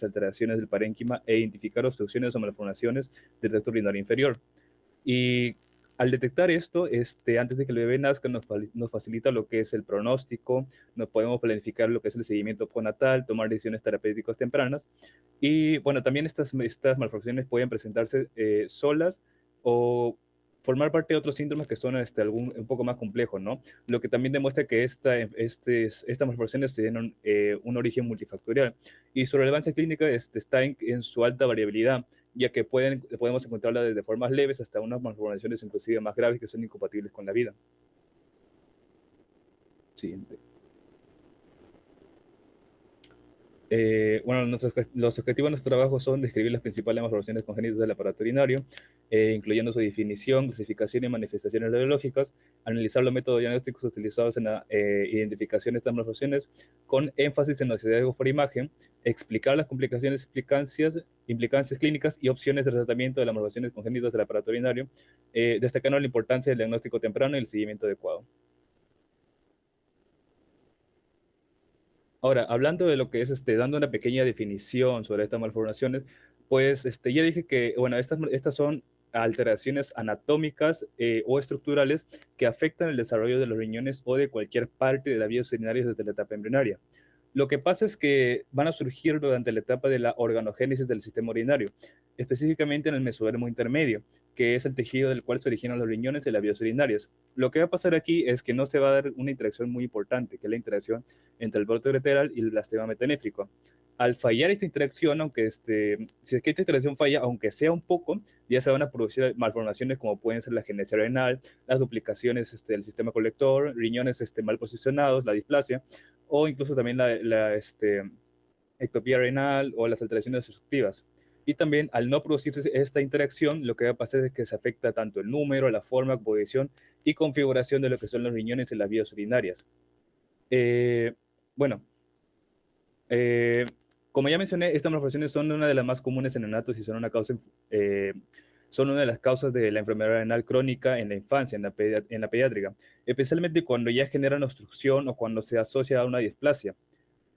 alteraciones del parénquima e identificar obstrucciones o malformaciones del tracto urinario inferior. Y al detectar esto, antes de que el bebé nazca, nos facilita lo que es el pronóstico, nos podemos planificar lo que es el seguimiento postnatal, tomar decisiones terapéuticas tempranas. Y bueno, también estas malformaciones pueden presentarse solas o formar parte de otros síndromes que son un poco más complejos, ¿no? Lo que también demuestra que estas malformaciones tienen un origen multifactorial y su relevancia clínica está en su alta variabilidad, ya que podemos encontrarla desde formas leves hasta unas malformaciones inclusive más graves que son incompatibles con la vida. Siguiente. Bueno, los objetivos de nuestro trabajo son describir las principales malformaciones congénitas del aparato urinario, incluyendo su definición, clasificación y manifestaciones radiológicas, analizar los métodos diagnósticos utilizados en la identificación de estas malformaciones, con énfasis en los hallazgos por imagen, explicar las complicaciones, implicancias clínicas y opciones de tratamiento de las malformaciones congénitas del aparato urinario, destacando la importancia del diagnóstico temprano y el seguimiento adecuado. Ahora, hablando de lo que es dando una pequeña definición sobre estas malformaciones, pues ya dije que, bueno, estas son alteraciones anatómicas o estructurales que afectan el desarrollo de los riñones o de cualquier parte de la vía urinaria desde la etapa embrionaria. Lo que pasa es que van a surgir durante la etapa de la organogénesis del sistema urinario, específicamente en el mesodermo intermedio, que es el tejido del cual se originan los riñones y las vías urinarias. Lo que va a pasar aquí es que no se va a dar una interacción muy importante, que es la interacción entre el brote ureteral y el blastema metanéfrico. Al fallar esta interacción, si es que esta interacción falla, aunque sea un poco, ya se van a producir malformaciones como pueden ser la genesia renal, las duplicaciones del sistema colector, riñones mal posicionados, la displasia, o incluso también la ectopía renal o las alteraciones obstructivas. Y también, al no producirse esta interacción, lo que va a pasar es que se afecta tanto el número, la forma, posición y configuración de lo que son los riñones y las vías urinarias. Bueno, eh, como ya mencioné, estas malformaciones son una de las más comunes en neonatos y son una de las causas de la enfermedad renal crónica en la infancia, en la pediátrica, especialmente cuando ya generan obstrucción o cuando se asocia a una displasia.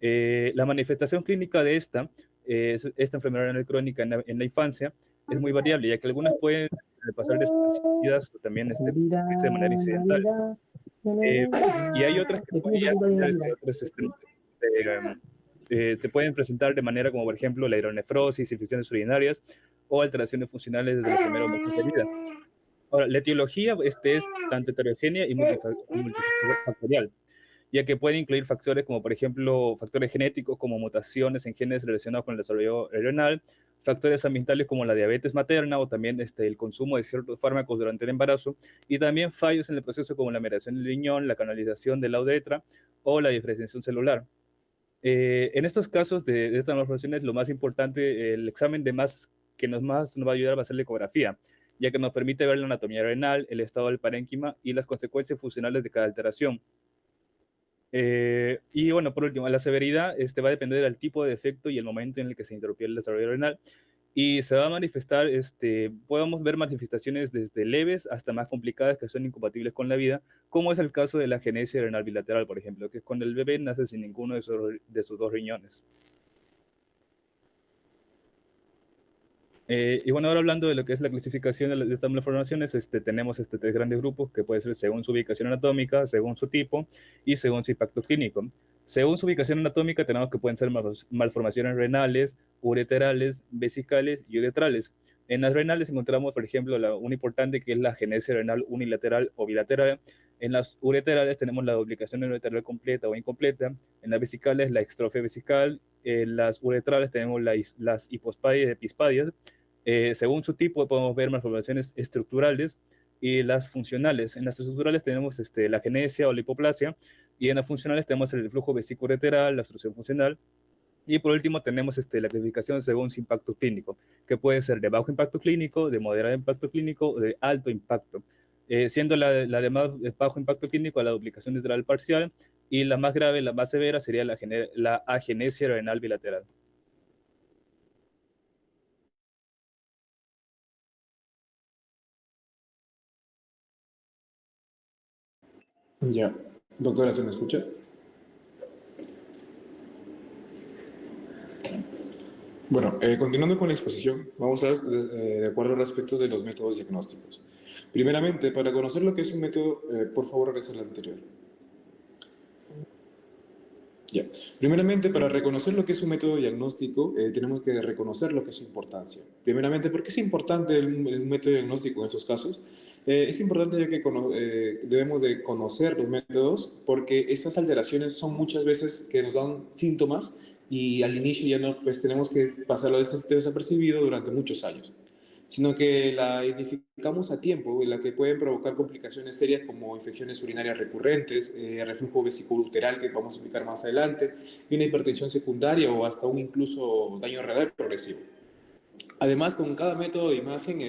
La manifestación clínica de esta enfermedad renal crónica en la infancia es muy variable, ya que algunas pueden pasar desapercibidas o también de manera incidental. Eh, y hay otras que pueden ya tener se pueden presentar de manera como, por ejemplo, la hidronefrosis, infecciones urinarias o alteraciones funcionales desde los primeros meses de vida. Ahora, la etiología es tanto heterogénea y multifactorial, ya que puede incluir factores como, por ejemplo, factores genéticos como mutaciones en genes relacionados con el desarrollo renal, factores ambientales como la diabetes materna o también el consumo de ciertos fármacos durante el embarazo, y también fallos en el proceso como la migración del riñón, la canalización de la uretra o la diferenciación celular. En estos casos de estas malformaciones, lo más importante, el examen que más nos va a ayudar va a ser la ecografía, ya que nos permite ver la anatomía renal, el estado del parénquima y las consecuencias funcionales de cada alteración. Y bueno, por último, la severidad va a depender del tipo de defecto y el momento en el que se interrumpió el desarrollo renal. Y se va a manifestar, podemos ver manifestaciones desde leves hasta más complicadas que son incompatibles con la vida, como es el caso de la genesia renal bilateral, por ejemplo, que es cuando el bebé nace sin ninguno de sus dos riñones. Y bueno, ahora hablando de lo que es la clasificación de estas malformaciones, tenemos tres grandes grupos que pueden ser según su ubicación anatómica, según su tipo y según su impacto clínico. Según su ubicación anatómica, tenemos que pueden ser malformaciones renales, ureterales, vesicales y uretrales. En las renales encontramos, por ejemplo, una importante que es la genesia renal unilateral o bilateral. En las ureterales tenemos la duplicación ureteral completa o incompleta. En las vesicales, la extrofia vesical. En las uretrales tenemos las hipospadias y epispadias. Según su tipo, podemos ver malformaciones estructurales y las funcionales. En las estructurales tenemos la genesia o la hipoplasia, y en las funcionales tenemos el flujo vesículo-ureteral, la obstrucción funcional, y por último tenemos la clasificación según su impacto clínico, que puede ser de bajo impacto clínico, de moderado impacto clínico o de alto impacto. Siendo la de más bajo impacto clínico la duplicación lateral parcial, y la más grave, la más severa, sería la agenesia renal bilateral. Ya. Doctora, ¿se me escucha? Bueno, continuando con la exposición, vamos a ver de acuerdo a los aspectos de los métodos diagnósticos. Primeramente, para conocer lo que es un método, por favor, regresa al anterior. Ya. Primeramente, para reconocer lo que es un método diagnóstico, tenemos que reconocer lo que es su importancia. Primeramente, ¿por qué es importante el método diagnóstico en estos casos? Es importante ya que debemos de conocer los métodos porque estas alteraciones son muchas veces que nos dan síntomas y al inicio ya no, pues tenemos que pasarlo desapercibido durante muchos años, sino que la identificamos a tiempo, en la que pueden provocar complicaciones serias como infecciones urinarias recurrentes, reflujo vesicouteral que vamos a explicar más adelante, y una hipertensión secundaria o hasta un incluso daño renal progresivo. Además, con cada método de imagen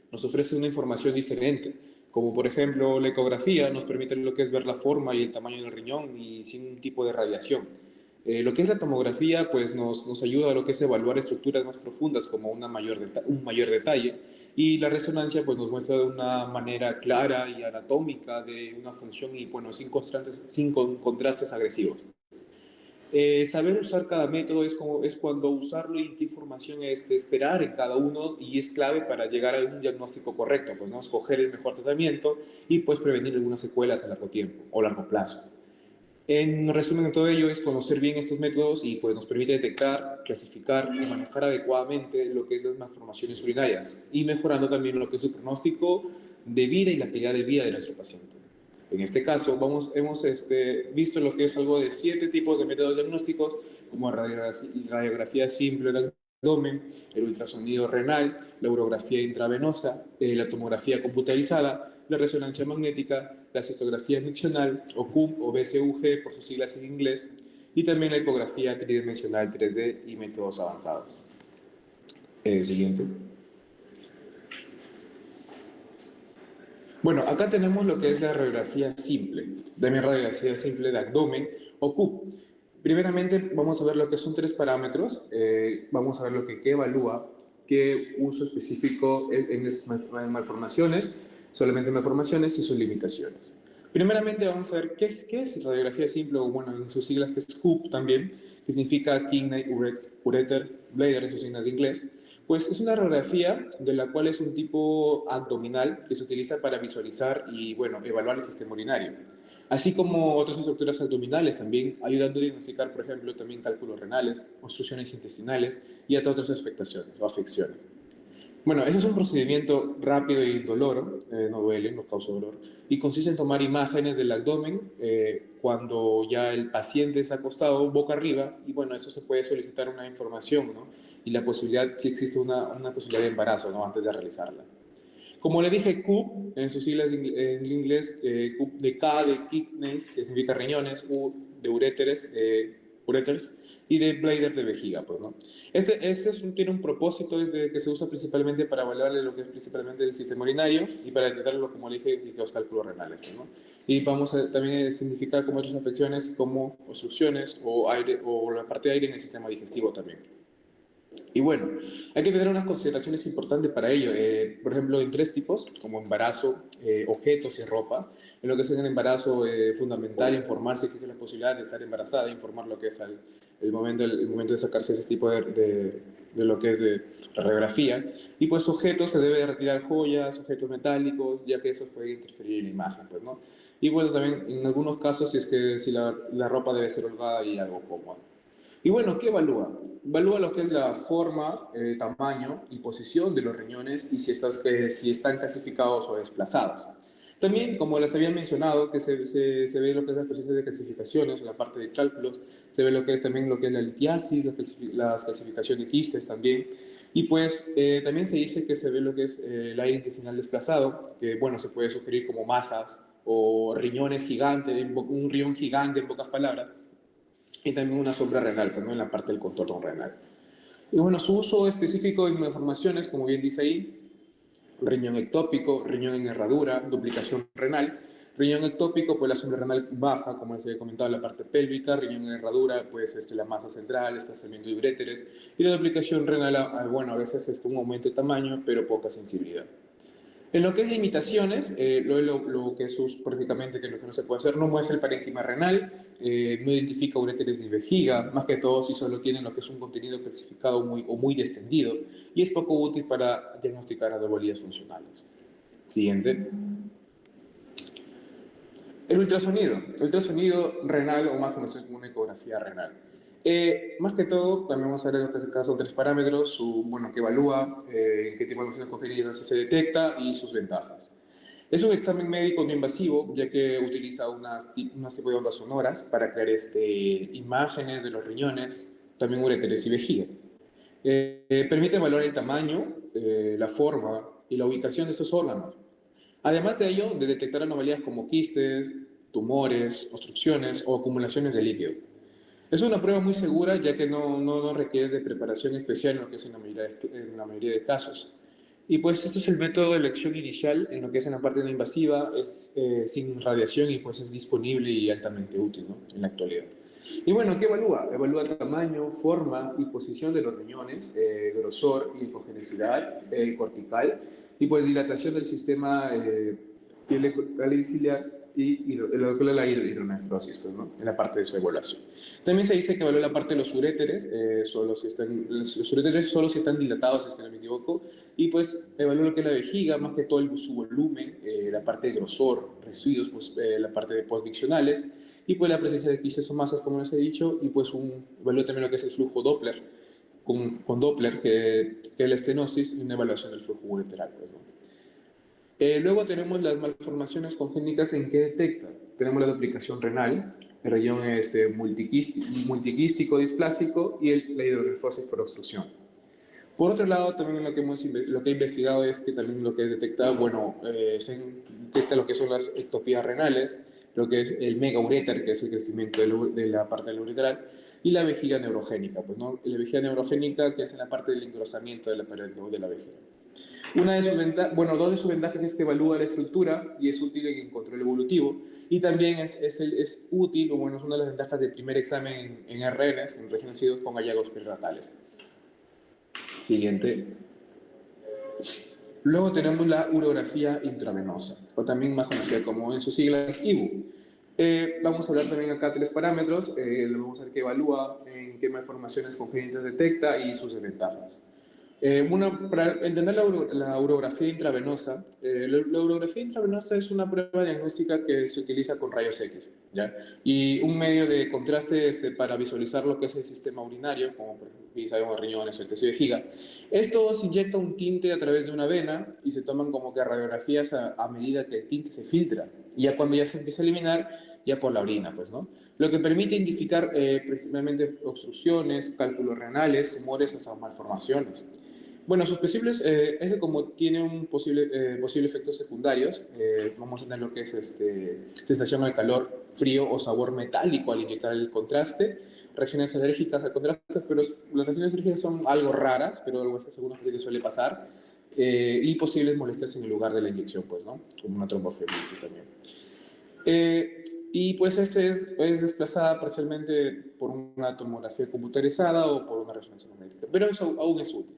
nos ofrece una información diferente, como por ejemplo la ecografía nos permite lo que es ver la forma y el tamaño del riñón y sin un tipo de radiación. Lo que es la tomografía pues nos ayuda a lo que es evaluar estructuras más profundas como un mayor detalle, y la resonancia pues nos muestra de una manera clara y anatómica de una función y bueno, sin contrastes agresivos. Saber usar cada método es cuando usarlo y qué información esperar en cada uno, y es clave para llegar a un diagnóstico correcto, pues no escoger el mejor tratamiento y pues prevenir algunas secuelas a largo tiempo o largo plazo. En resumen de todo ello es conocer bien estos métodos y pues nos permite detectar, clasificar y manejar adecuadamente lo que es las malformaciones urinarias y mejorando también lo que es su pronóstico de vida y la calidad de vida de nuestro paciente. En este caso, hemos visto lo que es algo de 7 tipos de métodos diagnósticos, como radiografía simple del abdomen, el ultrasonido renal, la urografía intravenosa, la tomografía computarizada, la resonancia magnética, la cistografía miccional, o CUM o BCUG por sus siglas en inglés, y también la ecografía tridimensional 3D y métodos avanzados. Siguiente. Bueno, acá tenemos lo que es la radiografía simple, también radiografía simple de abdomen o CUP. Primeramente vamos a ver lo que son 3 parámetros, vamos a ver qué evalúa, qué uso específico en malformaciones, solamente malformaciones y sus limitaciones. Primeramente vamos a ver qué es radiografía simple, o bueno, en sus siglas que es CUP también, que significa Kidney Ureter Bladder en sus siglas de inglés. Pues es una radiografía de la cual es un tipo abdominal que se utiliza para visualizar y, bueno, evaluar el sistema urinario, así como otras estructuras abdominales también, ayudando a diagnosticar, por ejemplo, también cálculos renales, obstrucciones intestinales y hasta otras afectaciones o afecciones. Bueno, ese es un procedimiento rápido y indoloro, no duele, no causa dolor, y consiste en tomar imágenes del abdomen cuando ya el paciente está acostado boca arriba, y bueno, eso se puede solicitar una información, ¿no? Y la posibilidad, si existe una posibilidad de embarazo, ¿no? Antes de realizarla. Como le dije, CUP, en sus siglas en inglés, CUP de K de kidneys, que significa riñones, U de ureters, y de bladder de vejiga, pues, ¿no? Tiene un propósito, es de que se usa principalmente para evaluar lo que es principalmente el sistema urinario y para detectarlo, como le dije, y los cálculos renales, pues, ¿no? Y vamos a también identificar como otras afecciones como obstrucciones o aire, o la parte de aire en el sistema digestivo también. Y bueno, hay que tener unas consideraciones importantes para ello. Por ejemplo, en 3 tipos, como embarazo, objetos y ropa. En lo que es el embarazo, fundamental informar si existe la posibilidad de estar embarazada, informar lo que es el momento de sacarse ese tipo de lo que es de la radiografía. Y pues objetos, se debe retirar joyas, objetos metálicos, ya que eso puede interferir en la imagen, pues, ¿no? Y bueno, también en algunos casos, si la ropa debe ser holgada y algo cómoda. Y bueno, ¿qué evalúa? Evalúa lo que es la forma, tamaño y posición de los riñones y si están calcificados o desplazados. También, como les había mencionado, que se ve lo que es las posiciones de calcificaciones, la parte de cálculos, se ve también lo que es la litiasis, las calcificaciones de quistes también. Y pues también se dice que se ve lo que es el aire intestinal desplazado, que bueno, se puede sugerir como masas o riñones gigantes, un riñón gigante en pocas palabras, y también una sombra renal, pues, ¿no? En la parte del contorno renal. Y bueno, su uso específico en malformaciones, como bien dice ahí, riñón ectópico, riñón en herradura, duplicación renal. Riñón ectópico, pues la sombra renal baja, como les había comentado, la parte pélvica. Riñón en herradura, pues la masa central, desplazamiento de uréteres. Y la duplicación renal, bueno, a veces un aumento de tamaño, pero poca sensibilidad. En lo que es limitaciones, lo que es prácticamente que lo que no se puede hacer, no muestra el parénquima renal, no identifica uréteres ni vejiga, más que todo si solo tienen lo que es un contenido calcificado o muy distendido, y es poco útil para diagnosticar anomalías funcionales. Siguiente. El ultrasonido renal o más conocido como una ecografía renal. Más que todo, también vamos a ver en este caso tres parámetros, bueno, que evalúa qué tipo de emociones congénitas se detecta y sus ventajas. Es un examen médico no invasivo, ya que utiliza unas tipos de ondas sonoras para crear imágenes de los riñones, también uréteres y vejiga. Permite evaluar el tamaño, la forma y la ubicación de estos órganos. Además de ello, de detectar anomalías como quistes, tumores, obstrucciones o acumulaciones de líquido. Es una prueba muy segura ya que no requiere de preparación especial en lo que es en la mayoría de casos. Y pues este es el método de elección inicial en lo que es en la parte no invasiva, es sin radiación y pues es disponible y altamente útil, ¿no?, en la actualidad. Y bueno, ¿qué evalúa? Evalúa tamaño, forma y posición de los riñones, grosor y congenicidad cortical, y pues dilatación del sistema ciliar y lo que es la hidronefrosis, pues, ¿no?, en la parte de su evaluación. También se dice que evalúa la parte de los uréteres, los uréteres solo si están dilatados, si es que no me equivoco, y pues evalúa lo que es la vejiga, más que todo su volumen, la parte de grosor, residuos, pues, la parte de posmiccionales, y pues la presencia de quistes o masas, como les he dicho, y pues evalúa también lo que es el flujo Doppler, con Doppler, que es la estenosis, y una evaluación del flujo ureteral, pues, ¿no? Luego tenemos las malformaciones congénitas en que detecta. Tenemos la duplicación renal, el riñón multiquístico displásico y la hidronefosis por obstrucción. Por otro lado, también lo que he investigado es que también lo que detecta, bueno, se detecta lo que son las ectopías renales, lo que es el megauréter, que es el crecimiento de la parte del uretral, y la vejiga neurogénica, pues, ¿no? La vejiga neurogénica, que es en la parte del engrosamiento de la pared de la vejiga. Dos de sus ventajas es que evalúa la estructura y es útil en el control evolutivo. Y también es útil, o bueno, es una de las ventajas del primer examen en RNs, en regenocidos con hallazgos perinatales. Siguiente. Luego tenemos la urografía intravenosa, o también más conocida como en sus siglas IBU. Vamos a hablar también acá tres parámetros. Vamos a ver qué evalúa, en qué malformaciones congénitas detecta y sus desventajas. Para entender la urografía intravenosa, la urografía intravenosa es una prueba diagnóstica que se utiliza con rayos X, ¿ya? Y un medio de contraste para visualizar lo que es el sistema urinario, como por ejemplo, sabemos, riñones, sueltes y vejiga. Esto se inyecta un tinte a través de una vena y se toman como que radiografías a medida que el tinte se filtra. Y ya cuando ya se empieza a eliminar, ya por la orina, pues, ¿no? Lo que permite identificar principalmente obstrucciones, cálculos renales, tumores o malformaciones. Bueno, sus posibles, es que como tiene un posible efectos secundarios, vamos a tener lo que es sensación al calor, frío o sabor metálico al inyectar el contraste, reacciones alérgicas al contraste, pero las reacciones alérgicas son algo raras, pero algo así según que suele pasar, y posibles molestias en el lugar de la inyección, pues, ¿no? Como una tromboflebitis también. Y pues es desplazada parcialmente por una tomografía computarizada o por una resonancia magnética, pero eso aún es útil.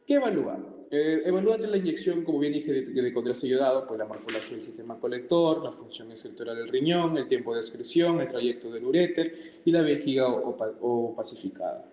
¿Qué evalúa? Evalúa la inyección, como bien dije, de contraste iodado, pues la morfología del sistema colector, la función estructural del riñón, el tiempo de excreción, el trayecto del uréter y la vejiga opacificada.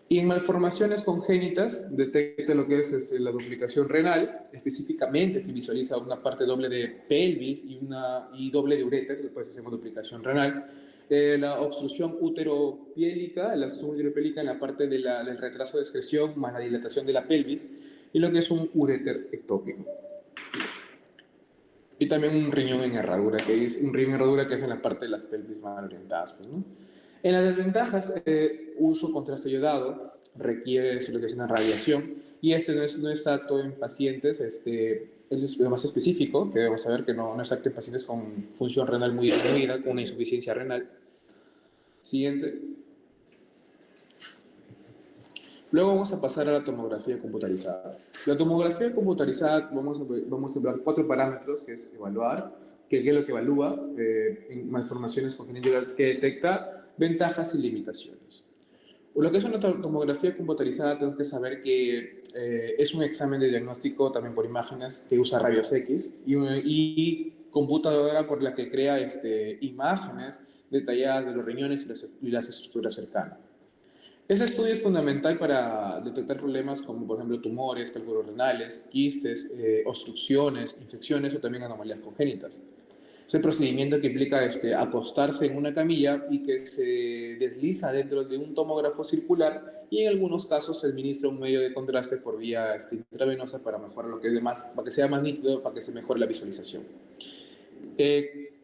Y en malformaciones congénitas detecta lo que es la duplicación renal, específicamente se visualiza una parte doble de pelvis y doble de uréter, después hacemos duplicación renal. La obstrucción uteropiélica, la obstrucción uteropiélica en la parte del retraso de excreción más la dilatación de la pelvis, y lo que es un uréter ectópico. Y también un riñón en herradura, que es en la parte de las pelvis mal orientadas, pues, ¿no? En las desventajas, uso contraste iodado requiere lo que es una radiación, y este no es apto en pacientes, es lo más específico, que debemos saber que no es apto en pacientes con función renal muy disminuida, con una insuficiencia renal. Siguiente. Luego vamos a pasar a la tomografía computarizada. La tomografía computarizada, vamos a evaluar cuatro parámetros, que es evaluar, que es lo que evalúa, en malformaciones congénitas que detecta, ventajas y limitaciones. Lo que es una tomografía computarizada, tenemos que saber que es un examen de diagnóstico también por imágenes que usa rayos X y computadora por la que crea imágenes detalladas de los riñones y las estructuras cercanas. Ese estudio es fundamental para detectar problemas como, por ejemplo, tumores, cálculos renales, quistes, obstrucciones, infecciones o también anomalías congénitas. Es el procedimiento que implica acostarse en una camilla y que se desliza dentro de un tomógrafo circular y en algunos casos se administra un medio de contraste por vía intravenosa para mejorar lo que es más, para que sea más nítido, para que se mejore la visualización.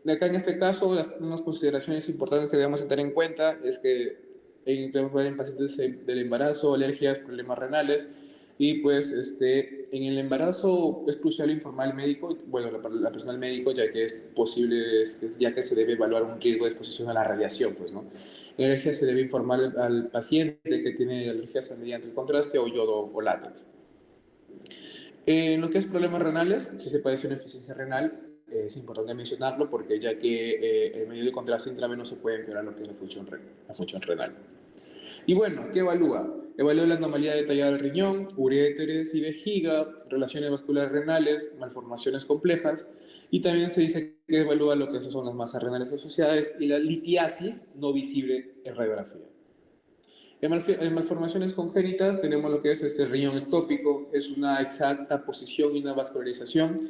Acá en este caso, unas consideraciones importantes que debemos tener en cuenta es que podemos ver en pacientes del embarazo, alergias, problemas renales, y pues en el embarazo es crucial informar al médico, bueno, la personal médico, ya que es posible, ya que se debe evaluar un riesgo de exposición a la radiación, pues, ¿no? En alergia se debe informar al paciente que tiene alergias mediante el contraste o yodo o látex. En lo que es problemas renales, si se padece una insuficiencia renal, es importante mencionarlo porque ya que el medio de contraste intravenoso puede empeorar lo que es la función renal. Y bueno, ¿qué evalúa? Evalúa la anomalía detallada del riñón, uréteres y vejiga, relaciones vasculares renales, malformaciones complejas, y también se dice que evalúa lo que son las masas renales asociadas y la litiasis no visible en radiografía. En malformaciones congénitas tenemos lo que es este riñón ectópico, es una exacta posición y una vascularización,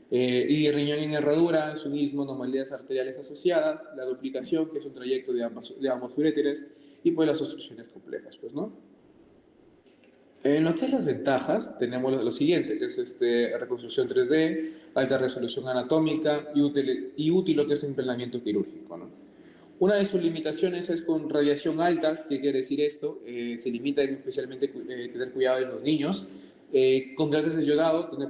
y riñón en herradura es un istmo, anomalías arteriales asociadas, la duplicación, que es un trayecto de ambos uréteres, y pues las obstrucciones complejas, pues, ¿no? En lo que es las ventajas, tenemos lo siguiente, que es reconstrucción 3D, alta resolución anatómica y útil lo que es emplenamiento quirúrgico, ¿no? Una de sus limitaciones es con radiación alta. ¿Qué quiere decir esto? Se limita especialmente tener cuidado en los niños. Contrastes de yodado, tener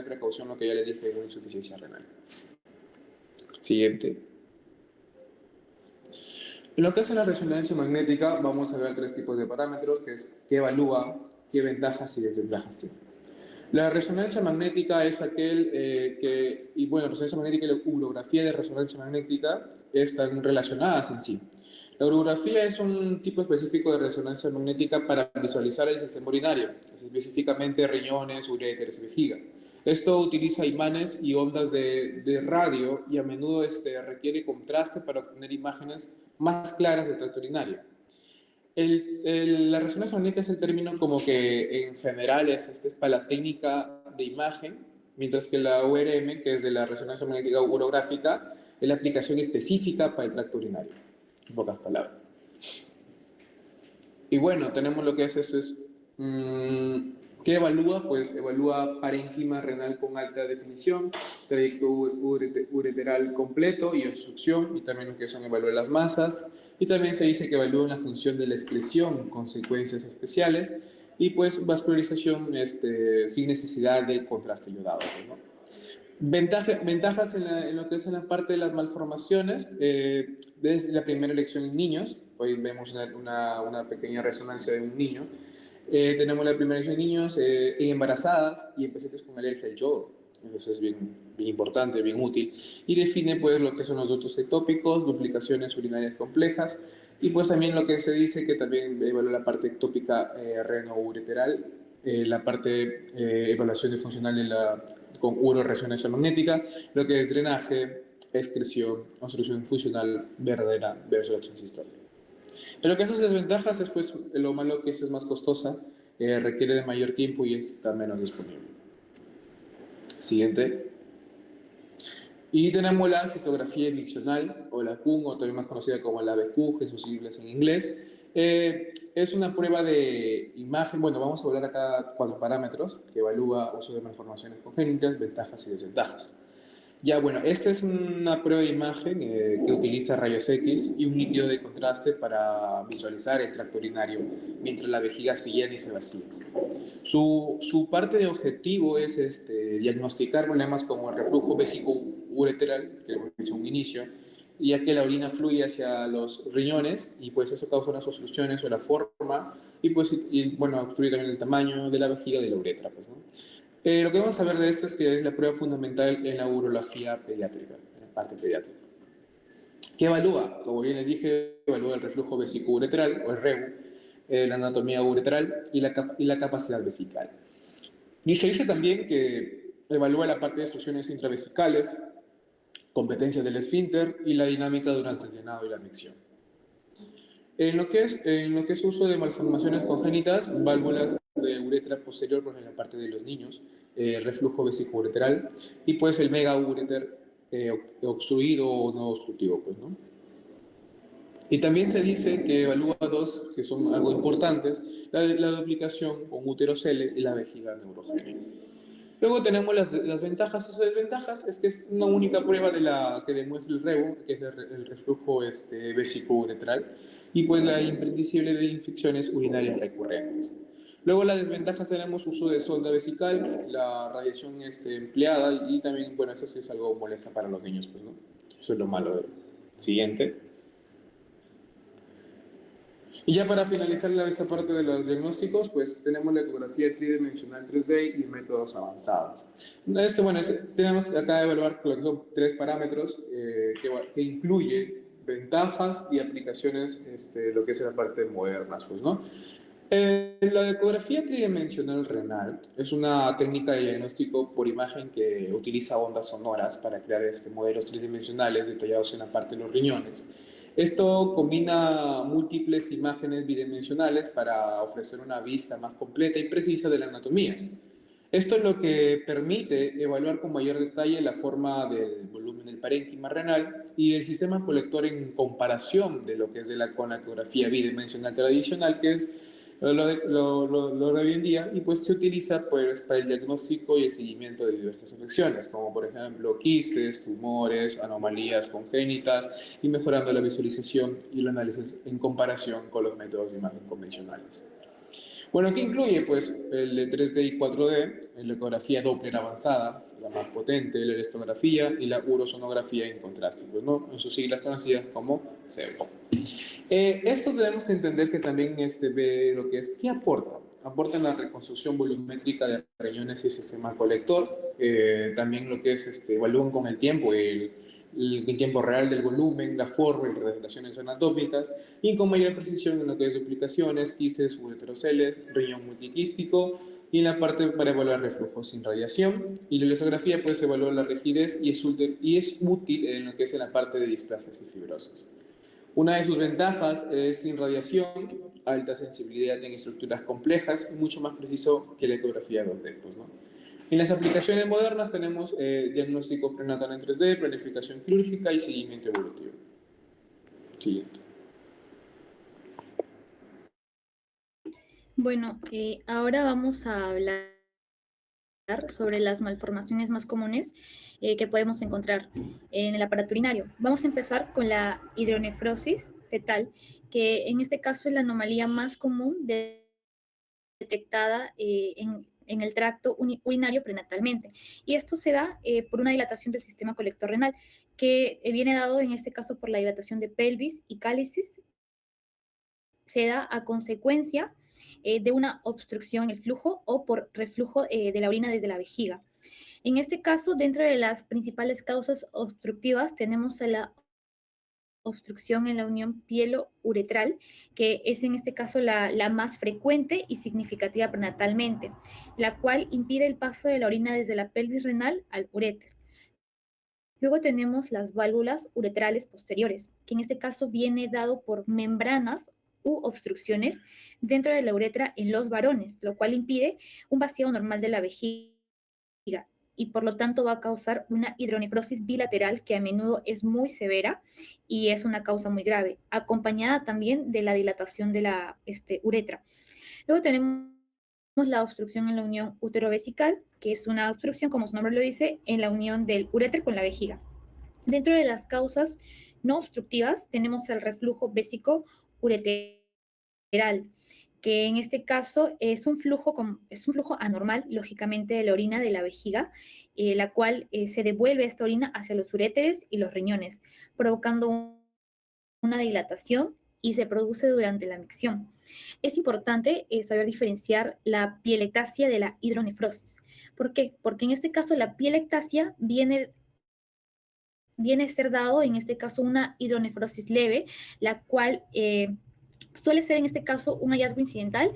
precaución, lo que ya les dije, de una insuficiencia renal. Siguiente. En lo que hace la resonancia magnética, vamos a ver tres tipos de parámetros, que es qué evalúa, qué ventajas y desventajas tiene. La resonancia magnética es la resonancia magnética y la urografía de resonancia magnética están relacionadas en sí. La urografía es un tipo específico de resonancia magnética para visualizar el sistema urinario, específicamente riñones, uréteres y vejiga. Esto utiliza imanes y ondas de radio y a menudo requiere contraste para obtener imágenes más claras del tracto urinario. La resonancia magnética es el término como que en general es para la técnica de imagen, mientras que la URM, que es de la resonancia magnética urográfica, es la aplicación específica para el tracto urinario, en pocas palabras. Y bueno, tenemos lo que ¿qué evalúa? Pues evalúa parénquima renal con alta definición, trayecto ureteral completo y obstrucción, y también lo que son evalúa las masas, y también se dice que evalúa la función de la excreción, consecuencias especiales, y pues vascularización sin necesidad de contraste yodado, ¿no? Ventajas en lo que es en la parte de las malformaciones, desde la primera elección en niños, hoy vemos una pequeña resonancia de un niño. Tenemos la primera elección en niños, en embarazadas y en pacientes con alergia al yodo. Eso es bien, bien importante, bien útil. Y define pues lo que son los ductos ectópicos, duplicaciones urinarias complejas, y pues también lo que se dice que también evalúa la parte ectópica reno-ureteral, la parte evaluación de funcional de con uroresonancia magnética, lo que es drenaje, excreción, obstrucción funcional verdadera versus la transistoria. En lo que hace desventajas, después lo malo que es más costosa, requiere de mayor tiempo y está menos disponible. Siguiente. Y tenemos la cistografía diccional, o la CUN, o también más conocida como la BQ, en sus siglas en inglés. Es una prueba de imagen. Bueno, vamos a hablar acá 4 parámetros que evalúa uso de malformaciones congénitas, ventajas y desventajas. Ya, bueno, esta es una prueba de imagen que utiliza rayos X y un líquido de contraste para visualizar el tracto urinario mientras la vejiga se llena y se vacía. Su parte de objetivo es diagnosticar problemas como el reflujo vesículo-ureteral, que hemos dicho en un inicio, ya que la orina fluye hacia los riñones y pues eso causa unas obstrucciones o la forma y pues bueno, obstruye también el tamaño de la vejiga y de la uretra, pues, ¿no? Lo que vamos a ver de esto es que es la prueba fundamental en la urología pediátrica, en la parte pediátrica. ¿Qué evalúa? Como bien les dije, evalúa el reflujo vesicouretral o el REU, la anatomía uretral y la capacidad vesical. Y se dice también que evalúa la parte de instrucciones intravesicales, competencia del esfínter y la dinámica durante el llenado y la micción. En lo que es uso de malformaciones congénitas, válvulas de uretra posterior, pues en la parte de los niños, reflujo vesicouretral y pues el megaureter obstruido o no obstructivo, pues, ¿no? Y también se dice que evalúa dos que son algo importantes, la duplicación con uterocele y la vejiga neurogénica. Luego tenemos las ventajas y sus desventajas, es que es una única prueba que demuestra el REU, que es el reflujo vesicouretral, y pues la impredecible de infecciones urinarias recurrentes. Luego las desventajas tenemos uso de sonda vesical, la radiación empleada, y también, bueno, eso sí es algo molesta para los niños, pues, ¿no? Eso es lo malo. Siguiente. Y ya para finalizar esta parte de los diagnósticos, pues tenemos la ecografía tridimensional 3D y métodos avanzados. Bueno, tenemos acá de evaluar lo que son 3 parámetros que incluye ventajas y aplicaciones, lo que es la parte moderna, pues, ¿no? La ecografía tridimensional renal es una técnica de diagnóstico por imagen que utiliza ondas sonoras para crear modelos tridimensionales detallados en la parte de los riñones. Esto combina múltiples imágenes bidimensionales para ofrecer una vista más completa y precisa de la anatomía. Esto es lo que permite evaluar con mayor detalle la forma del volumen del parénquima renal y el sistema colector en comparación de lo que es con la ecografía bidimensional tradicional, que es lo de hoy en día, y pues se utiliza pues, para el diagnóstico y el seguimiento de diversas afecciones, como por ejemplo quistes, tumores, anomalías congénitas, y mejorando la visualización y el análisis en comparación con los métodos de imagen convencionales. Bueno, ¿qué incluye? Pues el de 3D y 4D, la ecografía Doppler avanzada, la más potente, la elastografía y la urosonografía en contraste, pues, ¿no? En sus siglas conocidas como CEBO. Esto tenemos que entender que también ve lo que es, ¿qué aporta? Aporta en la reconstrucción volumétrica de riñones y sistema colector, también lo que es evalúan con el tiempo, el tiempo real del volumen, la forma y las relaciones anatómicas, y con mayor precisión en lo que es duplicaciones, quistes, ureteroceles, riñón multiquístico, y en la parte para evaluar reflujo sin radiación. Y la elastografía pues evalúa la rigidez y es útil en lo que es en la parte de displasias y fibrosis. Una de sus ventajas es sin radiación, alta sensibilidad en estructuras complejas y mucho más preciso que la ecografía 2D, pues, ¿no? En las aplicaciones modernas tenemos diagnóstico prenatal en 3D, planificación quirúrgica y seguimiento evolutivo. Siguiente. Bueno, ahora vamos a hablar sobre las malformaciones más comunes que podemos encontrar en el aparato urinario. Vamos a empezar con la hidronefrosis fetal, que en este caso es la anomalía más común detectada en el tracto urinario prenatalmente. Y esto se da por una dilatación del sistema colector renal, que viene dado en este caso por la dilatación de pelvis y cálices. Se da a consecuencia de una obstrucción en el flujo o por reflujo de la orina desde la vejiga. En este caso, dentro de las principales causas obstructivas tenemos la obstrucción en la unión pielo-uretral, que es en este caso la más frecuente y significativa prenatalmente, la cual impide el paso de la orina desde la pelvis renal al uréter. Luego tenemos las válvulas uretrales posteriores, que en este caso viene dado por membranas u obstrucciones dentro de la uretra en los varones, lo cual impide un vaciado normal de la vejiga y por lo tanto va a causar una hidronefrosis bilateral que a menudo es muy severa y es una causa muy grave, acompañada también de la dilatación de la uretra. Luego tenemos la obstrucción en la unión uterovesical, que es una obstrucción, como su nombre lo dice, en la unión del uréter con la vejiga. Dentro de las causas no obstructivas tenemos el reflujo vésico ureteral, que en este caso es un flujo anormal, lógicamente, de la orina de la vejiga, la cual se devuelve esta orina hacia los uréteres y los riñones, provocando una dilatación y se produce durante la micción. Es importante saber diferenciar la pielectasia de la hidronefrosis. ¿Por qué? Porque en este caso la pielectasia viene viene a ser dado, en este caso, una hidronefrosis leve, la cual suele ser en este caso un hallazgo incidental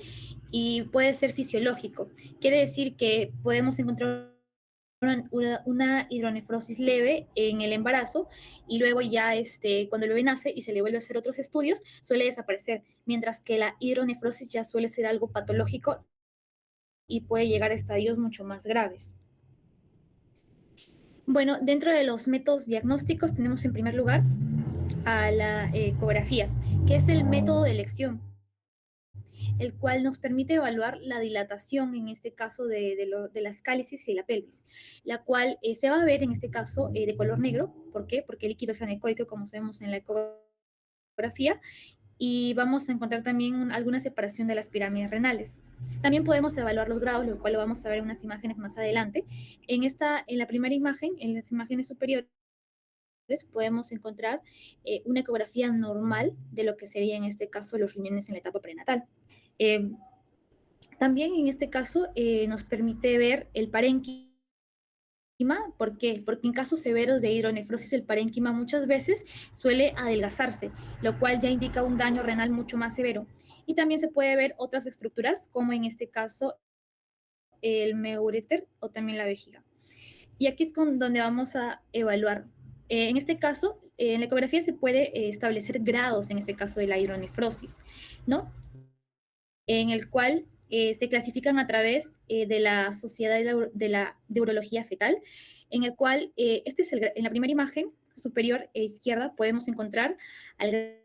y puede ser fisiológico. Quiere decir que podemos encontrar una hidronefrosis leve en el embarazo y luego ya cuando el bebé nace y se le vuelve a hacer otros estudios, suele desaparecer, mientras que la hidronefrosis ya suele ser algo patológico y puede llegar a estadios mucho más graves. Bueno, dentro de los métodos diagnósticos tenemos en primer lugar a la ecografía, que es el método de elección, el cual nos permite evaluar la dilatación, en este caso, de las cálices y de la pelvis, la cual se va a ver, en este caso, de color negro. ¿Por qué? Porque el líquido es anecoico, como sabemos en la ecografía, y vamos a encontrar también alguna separación de las pirámides renales. También podemos evaluar los grados, lo cual lo vamos a ver en unas imágenes más adelante. En la primera imagen, en las imágenes superiores, podemos encontrar una ecografía normal de lo que sería en este caso los riñones en la etapa prenatal. Eh, También en este caso nos permite ver el parénquima. ¿Por qué? Porque en casos severos de hidronefrosis el parénquima muchas veces suele adelgazarse, lo cual ya indica un daño renal mucho más severo. Y también se puede ver otras estructuras, como en este caso el meuréter o también la vejiga. Y aquí es donde vamos a evaluar. En este caso, en la ecografía se puede establecer grados, en este caso de la hidronefrosis, ¿no? En el cual se clasifican a través de la Sociedad de Urología Fetal, en el cual en la primera imagen superior e izquierda podemos encontrar al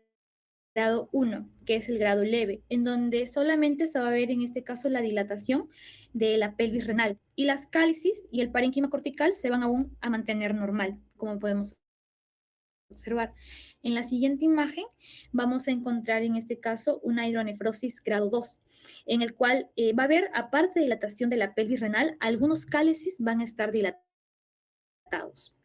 grado 1, que es el grado leve, en donde solamente se va a ver en este caso la dilatación de la pelvis renal, y las cálisis y el parénquima cortical se van aún a mantener normal, como podemos observar. En la siguiente imagen vamos a encontrar en este caso una hidronefrosis grado 2, en el cual va a haber, aparte de dilatación de la pelvis renal, algunos cálices van a estar dilatados,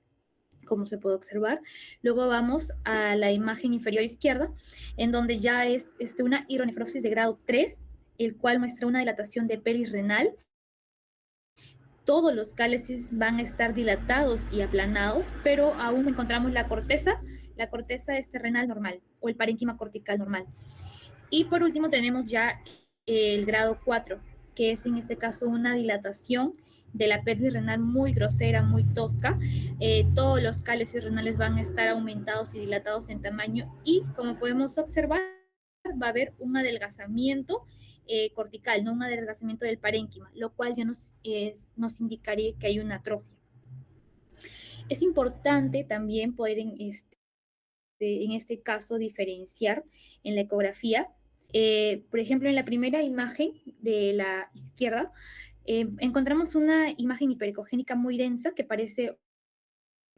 como se puede observar. Luego vamos a la imagen inferior izquierda, en donde ya es una hidronefrosis de grado 3, el cual muestra una dilatación de pelvis renal. Todos los cálices van a estar dilatados y aplanados, pero aún encontramos la corteza renal normal o el parénquima cortical normal. Y por último tenemos ya el grado 4, que es en este caso una dilatación de la pelvis renal muy grosera, muy tosca. Todos los cálices renales van a estar aumentados y dilatados en tamaño, y como podemos observar, va a haber un adelgazamiento cortical, no un adelgazamiento del parénquima, lo cual ya nos indicaría que hay una atrofia. Es importante también poder en este caso diferenciar en la ecografía. Por ejemplo, en la primera imagen de la izquierda encontramos una imagen hipericogénica muy densa que parece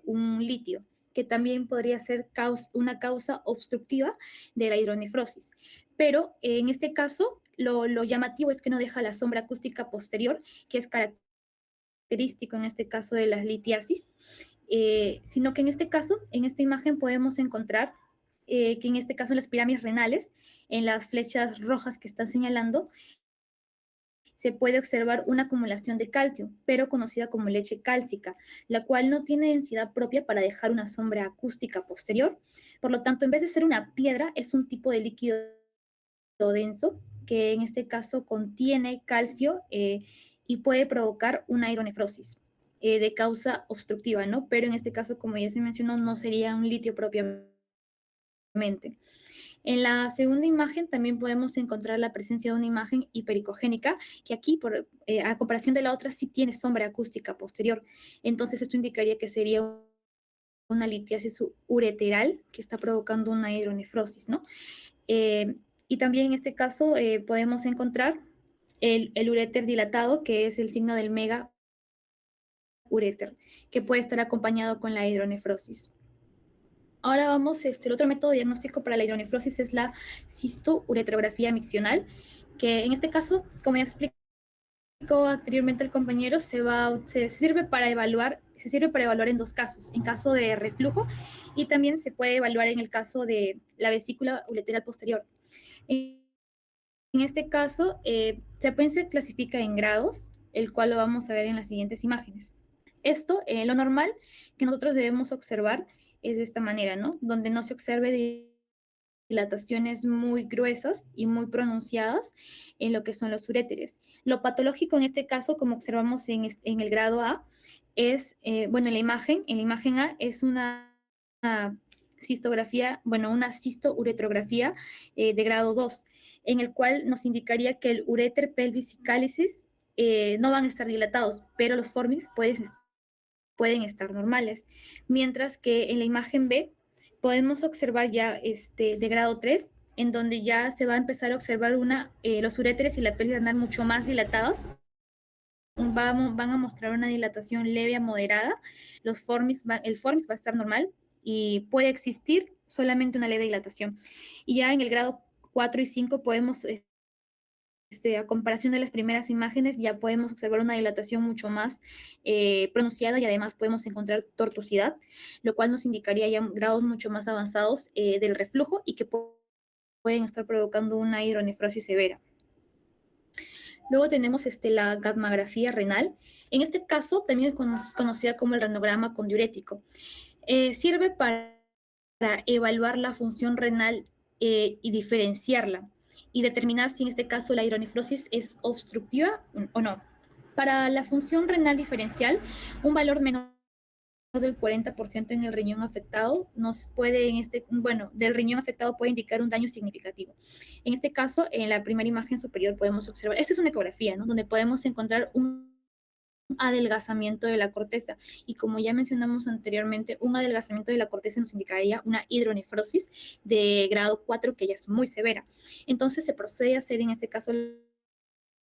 un litio, que también podría ser una causa obstructiva de la hidronefrosis. Pero en este caso, lo llamativo es que no deja la sombra acústica posterior, que es característico en este caso de las litiasis, sino que en este caso, en esta imagen podemos encontrar que en este caso en las pirámides renales, en las flechas rojas que están señalando, se puede observar una acumulación de calcio, pero conocida como leche cálcica, la cual no tiene densidad propia para dejar una sombra acústica posterior. Por lo tanto, en vez de ser una piedra, es un tipo de líquido denso que en este caso contiene calcio y puede provocar una hidronefrosis de causa obstructiva, ¿no? Pero en este caso, como ya se mencionó, no sería un litio propiamente. En la segunda imagen también podemos encontrar la presencia de una imagen hipericogénica, que aquí, a comparación de la otra, sí tiene sombra acústica posterior. Entonces, esto indicaría que sería una litiasis ureteral que está provocando una hidronefrosis, ¿no? Y también en este caso podemos encontrar el uréter dilatado, que es el signo del mega uréter, que puede estar acompañado con la hidronefrosis. Ahora vamos, el otro método diagnóstico para la hidronefrosis es la cistoureterografía miccional, que en este caso, como ya explicó anteriormente el compañero, se sirve para evaluar en dos casos: en caso de reflujo, y también se puede evaluar en el caso de la vesícula ureteral posterior. En este caso, se clasifica en grados, el cual lo vamos a ver en las siguientes imágenes. Esto, lo normal que nosotros debemos observar es de esta manera, ¿no? Donde no se observe dilataciones muy gruesas y muy pronunciadas en lo que son los uréteres. Lo patológico en este caso, como observamos en el grado A, es, bueno, en la imagen A es una cistografía, bueno, una cistouretrografía de grado 2, en el cual nos indicaría que el uréter, pelvis y cálices no van a estar dilatados, pero los formix pueden estar normales. Mientras que en la imagen B podemos observar ya de grado 3, en donde ya se va a empezar a observar los uréteres y la pelvis anal mucho más dilatadas. Van a mostrar una dilatación leve a moderada. El formix va a estar normal y puede existir solamente una leve dilatación. Y ya en el grado 4 y 5 podemos a comparación de las primeras imágenes, ya podemos observar una dilatación mucho más pronunciada y además podemos encontrar tortuosidad, lo cual nos indicaría ya grados mucho más avanzados del reflujo y que pueden estar provocando una hidronefrosis severa. Luego tenemos la gammagrafía renal. En este caso, también es conocida como el renograma con diurético. Sirve para evaluar la función renal y diferenciarla y determinar si en este caso la hidronefrosis es obstructiva o no. Para la función renal diferencial, un valor menor del 40% en el riñón afectado nos puede, del riñón afectado puede indicar un daño significativo. En este caso, en la primera imagen superior podemos observar, esta es una ecografía, ¿no? Donde podemos encontrar un adelgazamiento de la corteza. Y como ya mencionamos anteriormente, un adelgazamiento de la corteza nos indicaría una hidronefrosis de grado 4, que ya es muy severa. Entonces se procede a hacer en este caso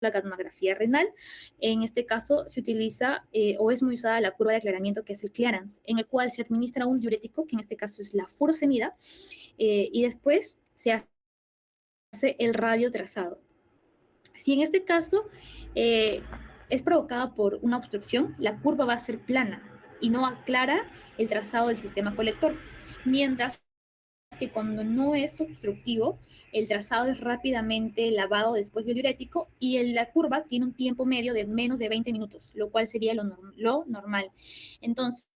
la gammagrafía renal. En este caso se utiliza o es muy usada la curva de aclaramiento, que es el clearance, en el cual se administra un diurético, que en este caso es la furosemida, y después se hace el radiotrazado. Si en este caso es provocada por una obstrucción, la curva va a ser plana y no aclara el trazado del sistema colector, mientras que cuando no es obstructivo, el trazado es rápidamente lavado después del diurético y la curva tiene un tiempo medio de menos de 20 minutos, lo cual sería lo normal. Entonces,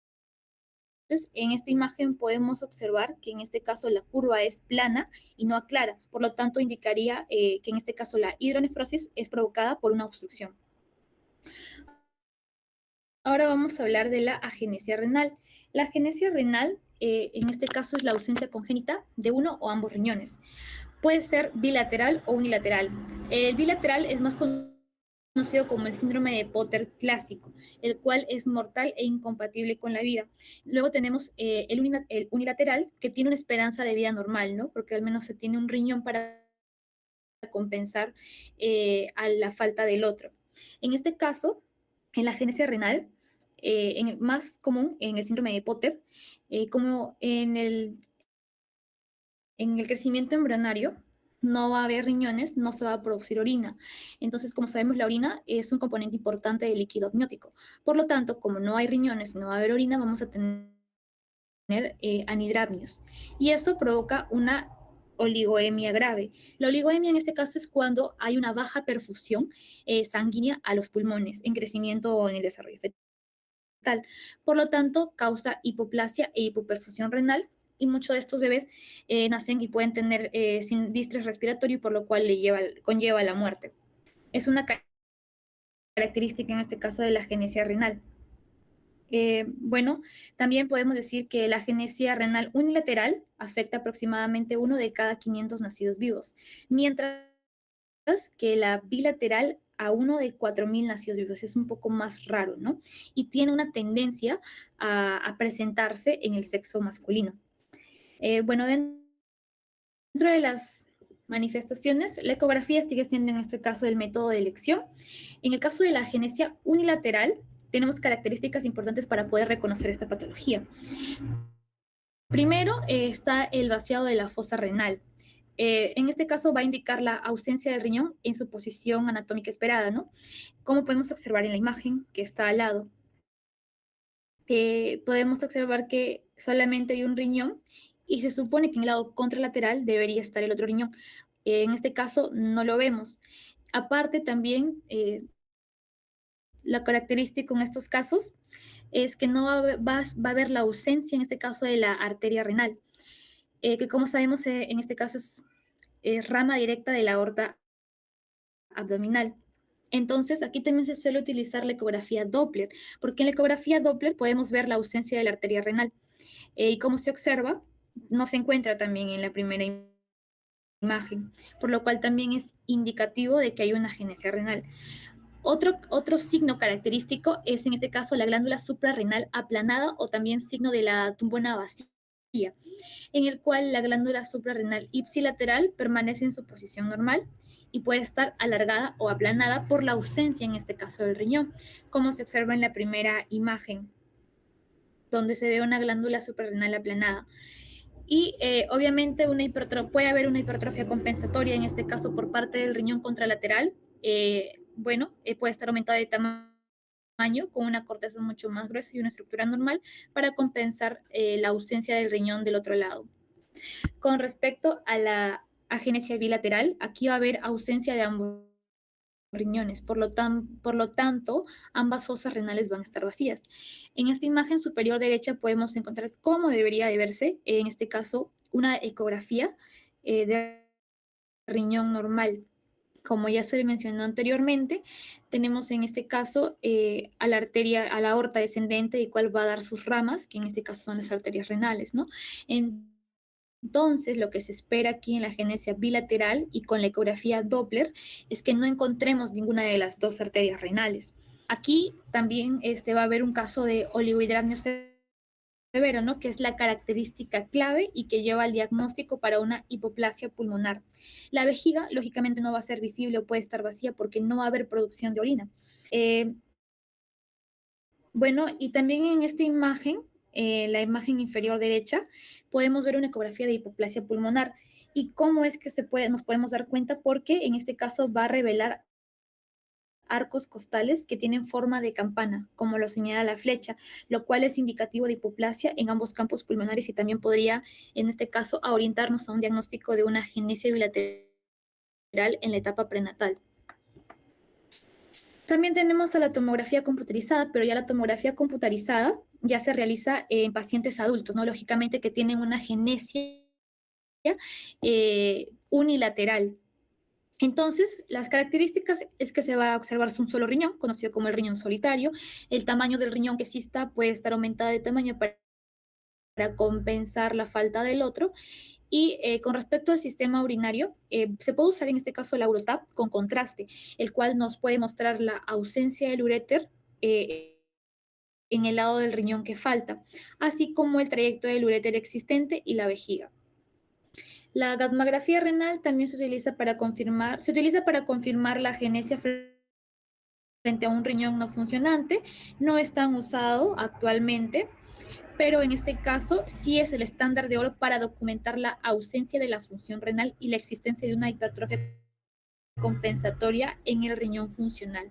en esta imagen podemos observar que en este caso la curva es plana y no aclara, por lo tanto indicaría que en este caso la hidronefrosis es provocada por una obstrucción. Ahora vamos a hablar de la agenesia renal. La agenesia renal, en este caso, es la ausencia congénita de uno o ambos riñones. Puede ser bilateral o unilateral. El bilateral es más conocido como el síndrome de Potter clásico, el cual es mortal e incompatible con la vida. Luego tenemos el unilateral, que tiene una esperanza de vida normal, ¿no? Porque al menos se tiene un riñón para compensar a la falta del otro. En este caso, en la agenesia renal, más común en el síndrome de Potter, como en el crecimiento embrionario, no va a haber riñones, no se va a producir orina. Entonces, como sabemos, la orina es un componente importante del líquido amniótico. Por lo tanto, como no hay riñones y no va a haber orina, vamos a tener anhidramnios. Y eso provoca una oligoemia grave. La oligoemia en este caso es cuando hay una baja perfusión sanguínea a los pulmones en crecimiento o en el desarrollo fetal. Por lo tanto, causa hipoplasia e hipoperfusión renal, y muchos de estos bebés nacen y pueden tener sin distrés respiratorio, por lo cual conlleva la muerte. Es una característica en este caso de la agenesia renal. Bueno, también podemos decir que la agenesia renal unilateral afecta aproximadamente 1 de cada 500 nacidos vivos, mientras que la bilateral a 1 de 4.000 nacidos vivos. Es un poco más raro, ¿no? Y tiene una tendencia a presentarse en el sexo masculino. Bueno, dentro de las manifestaciones, la ecografía sigue siendo en este caso el método de elección. En el caso de la agenesia unilateral, tenemos características importantes para poder reconocer esta patología. Primero está el vaciado de la fosa renal. En este caso va a indicar la ausencia del riñón en su posición anatómica esperada, ¿no? Como podemos observar en la imagen que está al lado. Podemos observar que solamente hay un riñón y se supone que en el lado contralateral debería estar el otro riñón. En este caso no lo vemos. Aparte también Lo característico en estos casos es que no va a haber la ausencia, en este caso, de la arteria renal, que como sabemos, en este caso es rama directa de la aorta abdominal. Entonces, aquí también se suele utilizar la ecografía Doppler, porque en la ecografía Doppler podemos ver la ausencia de la arteria renal. Y como se observa, no se encuentra también en la primera imagen, por lo cual también es indicativo de que hay una agenesia renal. Otro signo característico es, en este caso, la glándula suprarrenal aplanada o también signo de la tumbona vacía, en el cual la glándula suprarrenal ipsilateral permanece en su posición normal y puede estar alargada o aplanada por la ausencia, en este caso, del riñón, como se observa en la primera imagen, donde se ve una glándula suprarrenal aplanada. Y obviamente puede haber una hipertrofia compensatoria, en este caso por parte del riñón contralateral. Puede estar aumentado de tamaño con una corteza mucho más gruesa y una estructura normal para compensar la ausencia del riñón del otro lado. Con respecto a la agenesia bilateral, aquí va a haber ausencia de ambos riñones, por lo tanto, ambas fosas renales van a estar vacías. En esta imagen superior derecha podemos encontrar cómo debería de verse, en este caso, una ecografía de riñón normal. Como ya se mencionó anteriormente, tenemos en este caso a la aorta descendente, y cuál va a dar sus ramas, que en este caso son las arterias renales, ¿no? Entonces, lo que se espera aquí en la agenesia bilateral y con la ecografía Doppler es que no encontremos ninguna de las dos arterias renales. Aquí también va a haber un caso de oligohidramnio severo, ¿no? Que es la característica clave y que lleva al diagnóstico para una hipoplasia pulmonar. La vejiga, lógicamente, no va a ser visible o puede estar vacía porque no va a haber producción de orina. Y también en esta imagen, la imagen inferior derecha, podemos ver una ecografía de hipoplasia pulmonar. ¿Y cómo es que nos podemos dar cuenta? Porque en este caso va a revelar arcos costales que tienen forma de campana, como lo señala la flecha, lo cual es indicativo de hipoplasia en ambos campos pulmonares y también podría, en este caso, orientarnos a un diagnóstico de una agenesia bilateral en la etapa prenatal. También tenemos a la tomografía computarizada, pero ya la tomografía computarizada ya se realiza en pacientes adultos, ¿no? Lógicamente que tienen una agenesia unilateral. Entonces, las características es que se va a observar un solo riñón, conocido como el riñón solitario. El tamaño del riñón que exista puede estar aumentado de tamaño para compensar la falta del otro. Y con respecto al sistema urinario, se puede usar en este caso la Urotap con contraste, el cual nos puede mostrar la ausencia del uréter en el lado del riñón que falta, así como el trayecto del uréter existente y la vejiga. La gammagrafía renal también se utiliza para confirmar la agenesia frente a un riñón no funcionante. No es tan usado actualmente, pero en este caso sí es el estándar de oro para documentar la ausencia de la función renal y la existencia de una hipertrofia compensatoria en el riñón funcional.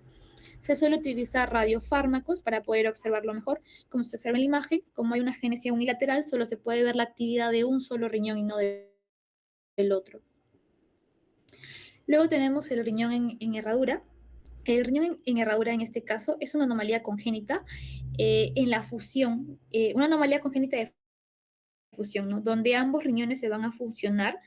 Se suele utilizar radiofármacos para poder observarlo mejor. Como se observa en la imagen, como hay una agenesia unilateral, solo se puede ver la actividad de un solo riñón y no del otro. Luego tenemos el riñón en herradura. El riñón en herradura, en este caso, es una anomalía congénita en la fusión, una anomalía congénita de fusión, ¿no? Donde ambos riñones se van a fusionar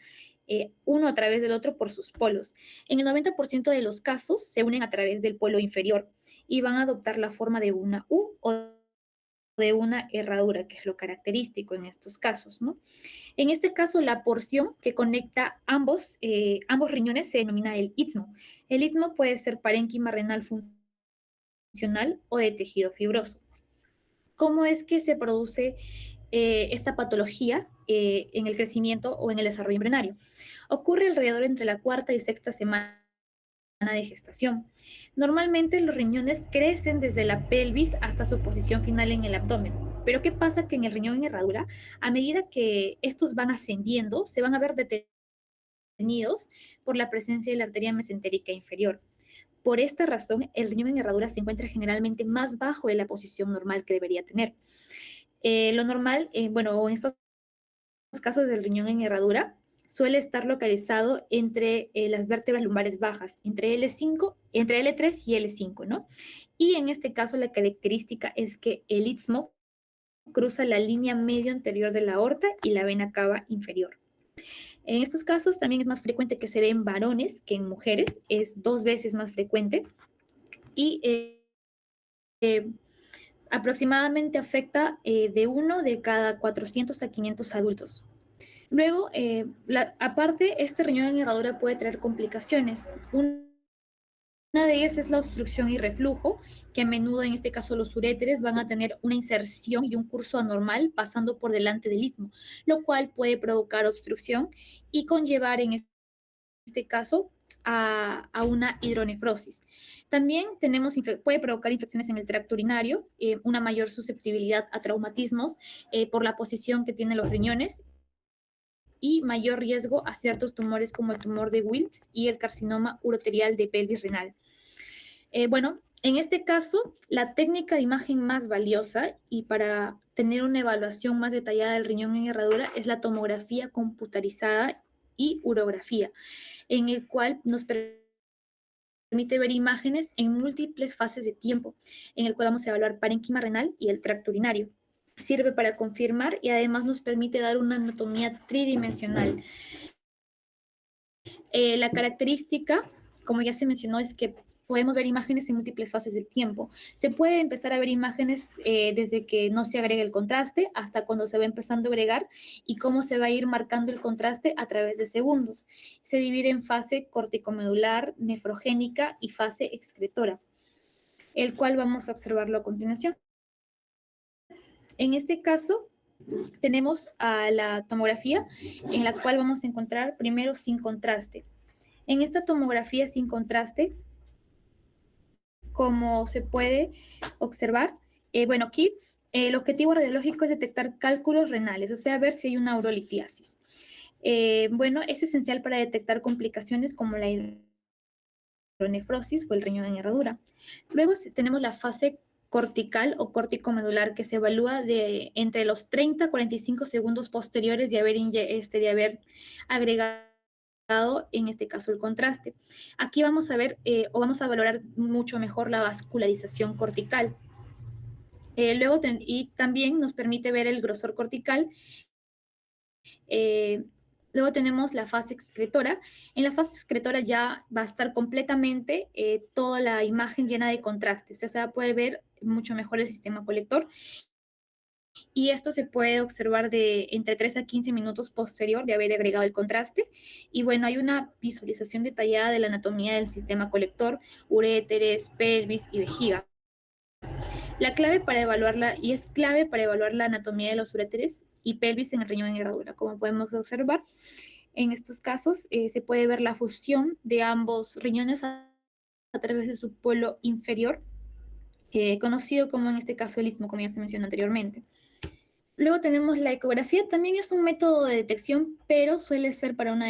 uno a través del otro por sus polos. En el 90% de los casos se unen a través del polo inferior y van a adoptar la forma de una U o de una herradura, que es lo característico en estos casos, ¿no? En este caso, la porción que conecta ambos riñones se denomina el istmo. El istmo puede ser parénquima renal funcional o de tejido fibroso. ¿Cómo es que se produce esta patología en el crecimiento o en el desarrollo embrionario? Ocurre alrededor entre la cuarta y sexta semana de gestación. Normalmente los riñones crecen desde la pelvis hasta su posición final en el abdomen. Pero ¿qué pasa? Que en el riñón en herradura, a medida que estos van ascendiendo, se van a ver detenidos por la presencia de la arteria mesentérica inferior. Por esta razón, el riñón en herradura se encuentra generalmente más bajo de la posición normal que debería tener. Lo normal, en estos casos del riñón en herradura, suele estar localizado entre las vértebras lumbares bajas, entre entre L3 y L5, ¿no? Y en este caso la característica es que el istmo cruza la línea medio anterior de la aorta y la vena cava inferior. En estos casos también es más frecuente que se dé en varones que en mujeres, es 2 veces más frecuente y eh, aproximadamente afecta de 1 de cada 400 a 500 adultos. Luego, aparte, este riñón en herradura puede traer complicaciones. Una de ellas es la obstrucción y reflujo, que a menudo, en este caso los uréteres, van a tener una inserción y un curso anormal pasando por delante del istmo, lo cual puede provocar obstrucción y conllevar en este caso a una hidronefrosis. También puede provocar infecciones en el tracto urinario, una mayor susceptibilidad a traumatismos por la posición que tienen los riñones y mayor riesgo a ciertos tumores como el tumor de Wilks y el carcinoma uroterial de pelvis renal. Bueno, en este caso, la técnica de imagen más valiosa y para tener una evaluación más detallada del riñón en herradura es la tomografía computarizada y urografía, en el cual nos permite ver imágenes en múltiples fases de tiempo, en el cual vamos a evaluar parénquima renal y el tracto urinario. Sirve para confirmar y además nos permite dar una anatomía tridimensional. La característica, como ya se mencionó, es que podemos ver imágenes en múltiples fases del tiempo. Se puede empezar a ver imágenes desde que no se agrega el contraste hasta cuando se va empezando a agregar y cómo se va a ir marcando el contraste a través de segundos. Se divide en fase corticomedular, nefrogénica y fase excretora, el cual vamos a observarlo a continuación. En este caso, tenemos a la tomografía, en la cual vamos a encontrar primero sin contraste. En esta tomografía sin contraste, como se puede observar, bueno, aquí el objetivo radiológico es detectar cálculos renales, o sea, ver si hay una urolitiasis. Bueno, es esencial para detectar complicaciones como la hidronefrosis o el riñón en herradura. Luego tenemos la fase cortical o córtico-medular, que se evalúa entre los 30 a 45 segundos posteriores de haber agregado en este caso el contraste. Aquí vamos a ver o vamos a valorar mucho mejor la vascularización cortical. Y también nos permite ver el grosor cortical. Luego tenemos la fase excretora. En la fase excretora ya va a estar completamente toda la imagen llena de contrastes. O sea, se va a poder ver mucho mejor el sistema colector. Y esto se puede observar de entre 3 a 15 minutos posterior de haber agregado el contraste. Y bueno, hay una visualización detallada de la anatomía del sistema colector, uréteres, pelvis y vejiga. La clave para evaluarla, y es clave para evaluar la anatomía de los uréteres y pelvis en el riñón en herradura. Como podemos observar, en estos casos se puede ver la fusión de ambos riñones a través de su polo inferior, conocido como en este caso el istmo, como ya se mencionó anteriormente. Luego tenemos la ecografía, también es un método de detección, pero suele ser para una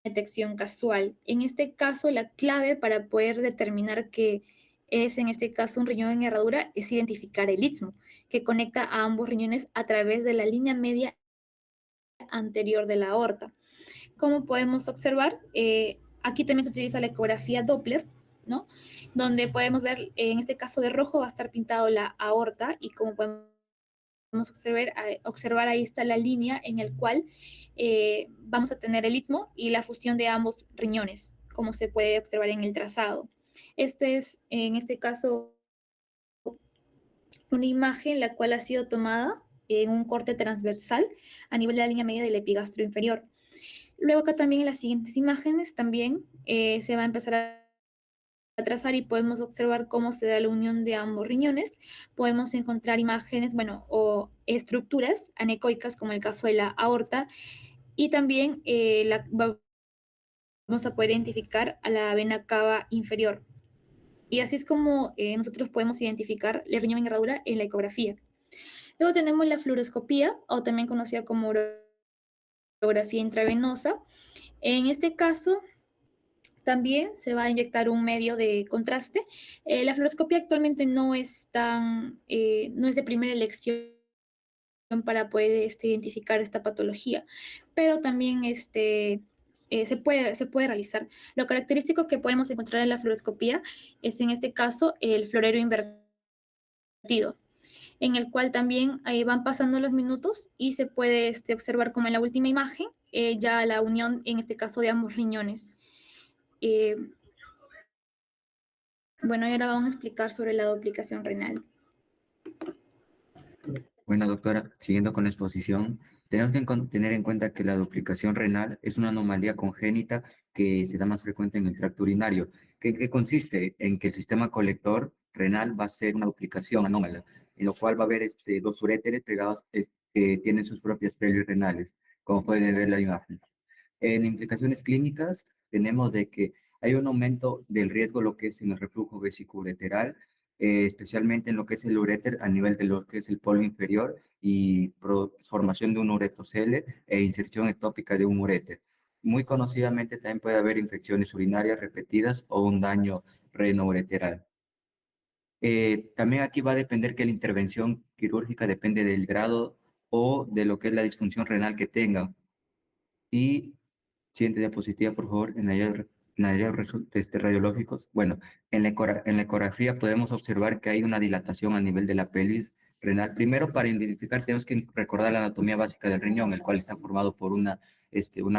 detección casual. En este caso, la clave para poder determinar que es en este caso un riñón en herradura es identificar el istmo, que conecta a ambos riñones a través de la línea media anterior de la aorta. Como podemos observar, aquí también se utiliza la ecografía Doppler, ¿no? Donde podemos ver, en este caso de rojo va a estar pintado la aorta y como podemos observar, ahí está la línea en el cual vamos a tener el istmo y la fusión de ambos riñones, como se puede observar en el trazado. Este es, en este caso, una imagen la cual ha sido tomada en un corte transversal a nivel de la línea media del epigastrio inferior. Luego acá también en las siguientes imágenes también se va a empezar a trazar y podemos observar cómo se da la unión de ambos riñones. Podemos encontrar imágenes, bueno, o estructuras anecoicas, como el caso de la aorta, y también vamos a poder identificar a la vena cava inferior. Y así es como nosotros podemos identificar el riñón en herradura en la ecografía. Luego tenemos la fluoroscopía, o también conocida como urografía intravenosa. En este caso, también se va a inyectar un medio de contraste. La fluoroscopía actualmente no es de primera elección para poder identificar esta patología, pero también se puede realizar. Lo característico que podemos encontrar en la fluoroscopía es en este caso el florero invertido, en el cual también van pasando los minutos y se puede observar como en la última imagen ya la unión, en este caso, de ambos riñones. Eh, bueno, y ahora vamos a explicar sobre la duplicación renal. Bueno, doctora, siguiendo con la exposición, tenemos que tener en cuenta que la duplicación renal es una anomalía congénita que se da más frecuente en el tracto urinario, que consiste en que el sistema colector renal va a ser una duplicación anómala, en lo cual va a haber dos uréteres pegados que tienen sus propias pelvis renales, como pueden ver en la imagen. En implicaciones clínicas, tenemos de que hay un aumento del riesgo lo que es en el reflujo vesicoureteral, especialmente en lo que es el uréter a nivel de lo que es el polo inferior y formación de un uretocele e inserción ectópica de un uréter. Muy conocidamente también puede haber infecciones urinarias repetidas o un daño renoureteral. También aquí va a depender que la intervención quirúrgica depende del grado o de lo que es la disfunción renal que tenga. Y siguiente diapositiva, por favor, radiológicos. Bueno, en la ecografía podemos observar que hay una dilatación a nivel de la pelvis renal. Primero, para identificar, tenemos que recordar la anatomía básica del riñón, el cual está formado por una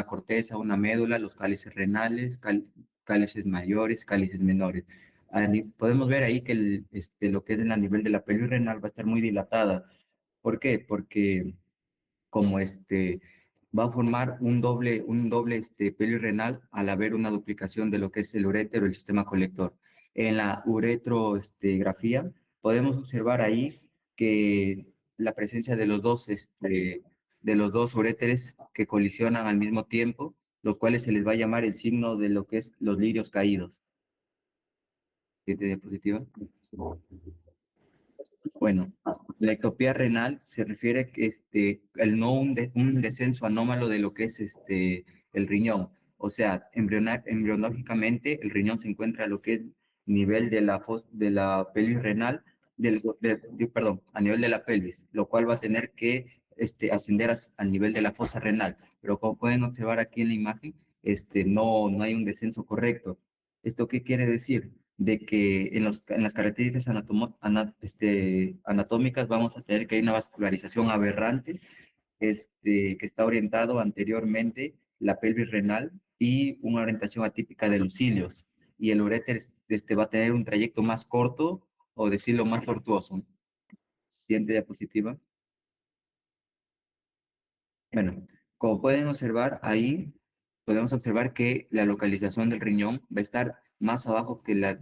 corteza, una médula, los cálices renales, cálices mayores, cálices menores. Podemos ver ahí que lo que es a nivel de la pelvis renal va a estar muy dilatada. ¿Por qué? Porque como va a formar un doble pelvis renal al haber una duplicación de lo que es el urétero, el sistema colector. En la uretrografía podemos observar ahí que la presencia de los dos uréteres que colisionan al mismo tiempo, los cuales se les va a llamar el signo de lo que es los lirios caídos. Siguiente diapositiva. Bueno, la ectopía renal se refiere que no un descenso anómalo de lo que es el riñón. O sea, embrionológicamente el riñón se encuentra a lo que es nivel de la pelvis renal, perdón, a nivel de la pelvis, lo cual va a tener que ascender al nivel de la fosa renal. Pero como pueden observar aquí en la imagen, no hay un descenso correcto. ¿Esto qué quiere decir? De que en las características anatómicas vamos a tener que hay una vascularización aberrante, que está orientado anteriormente la pelvis renal y una orientación atípica de los cilios. Y el uréter va a tener un trayecto más corto o decirlo más tortuoso. Siguiente diapositiva. Bueno, como pueden observar ahí, podemos observar que la localización del riñón va a estar más abajo que la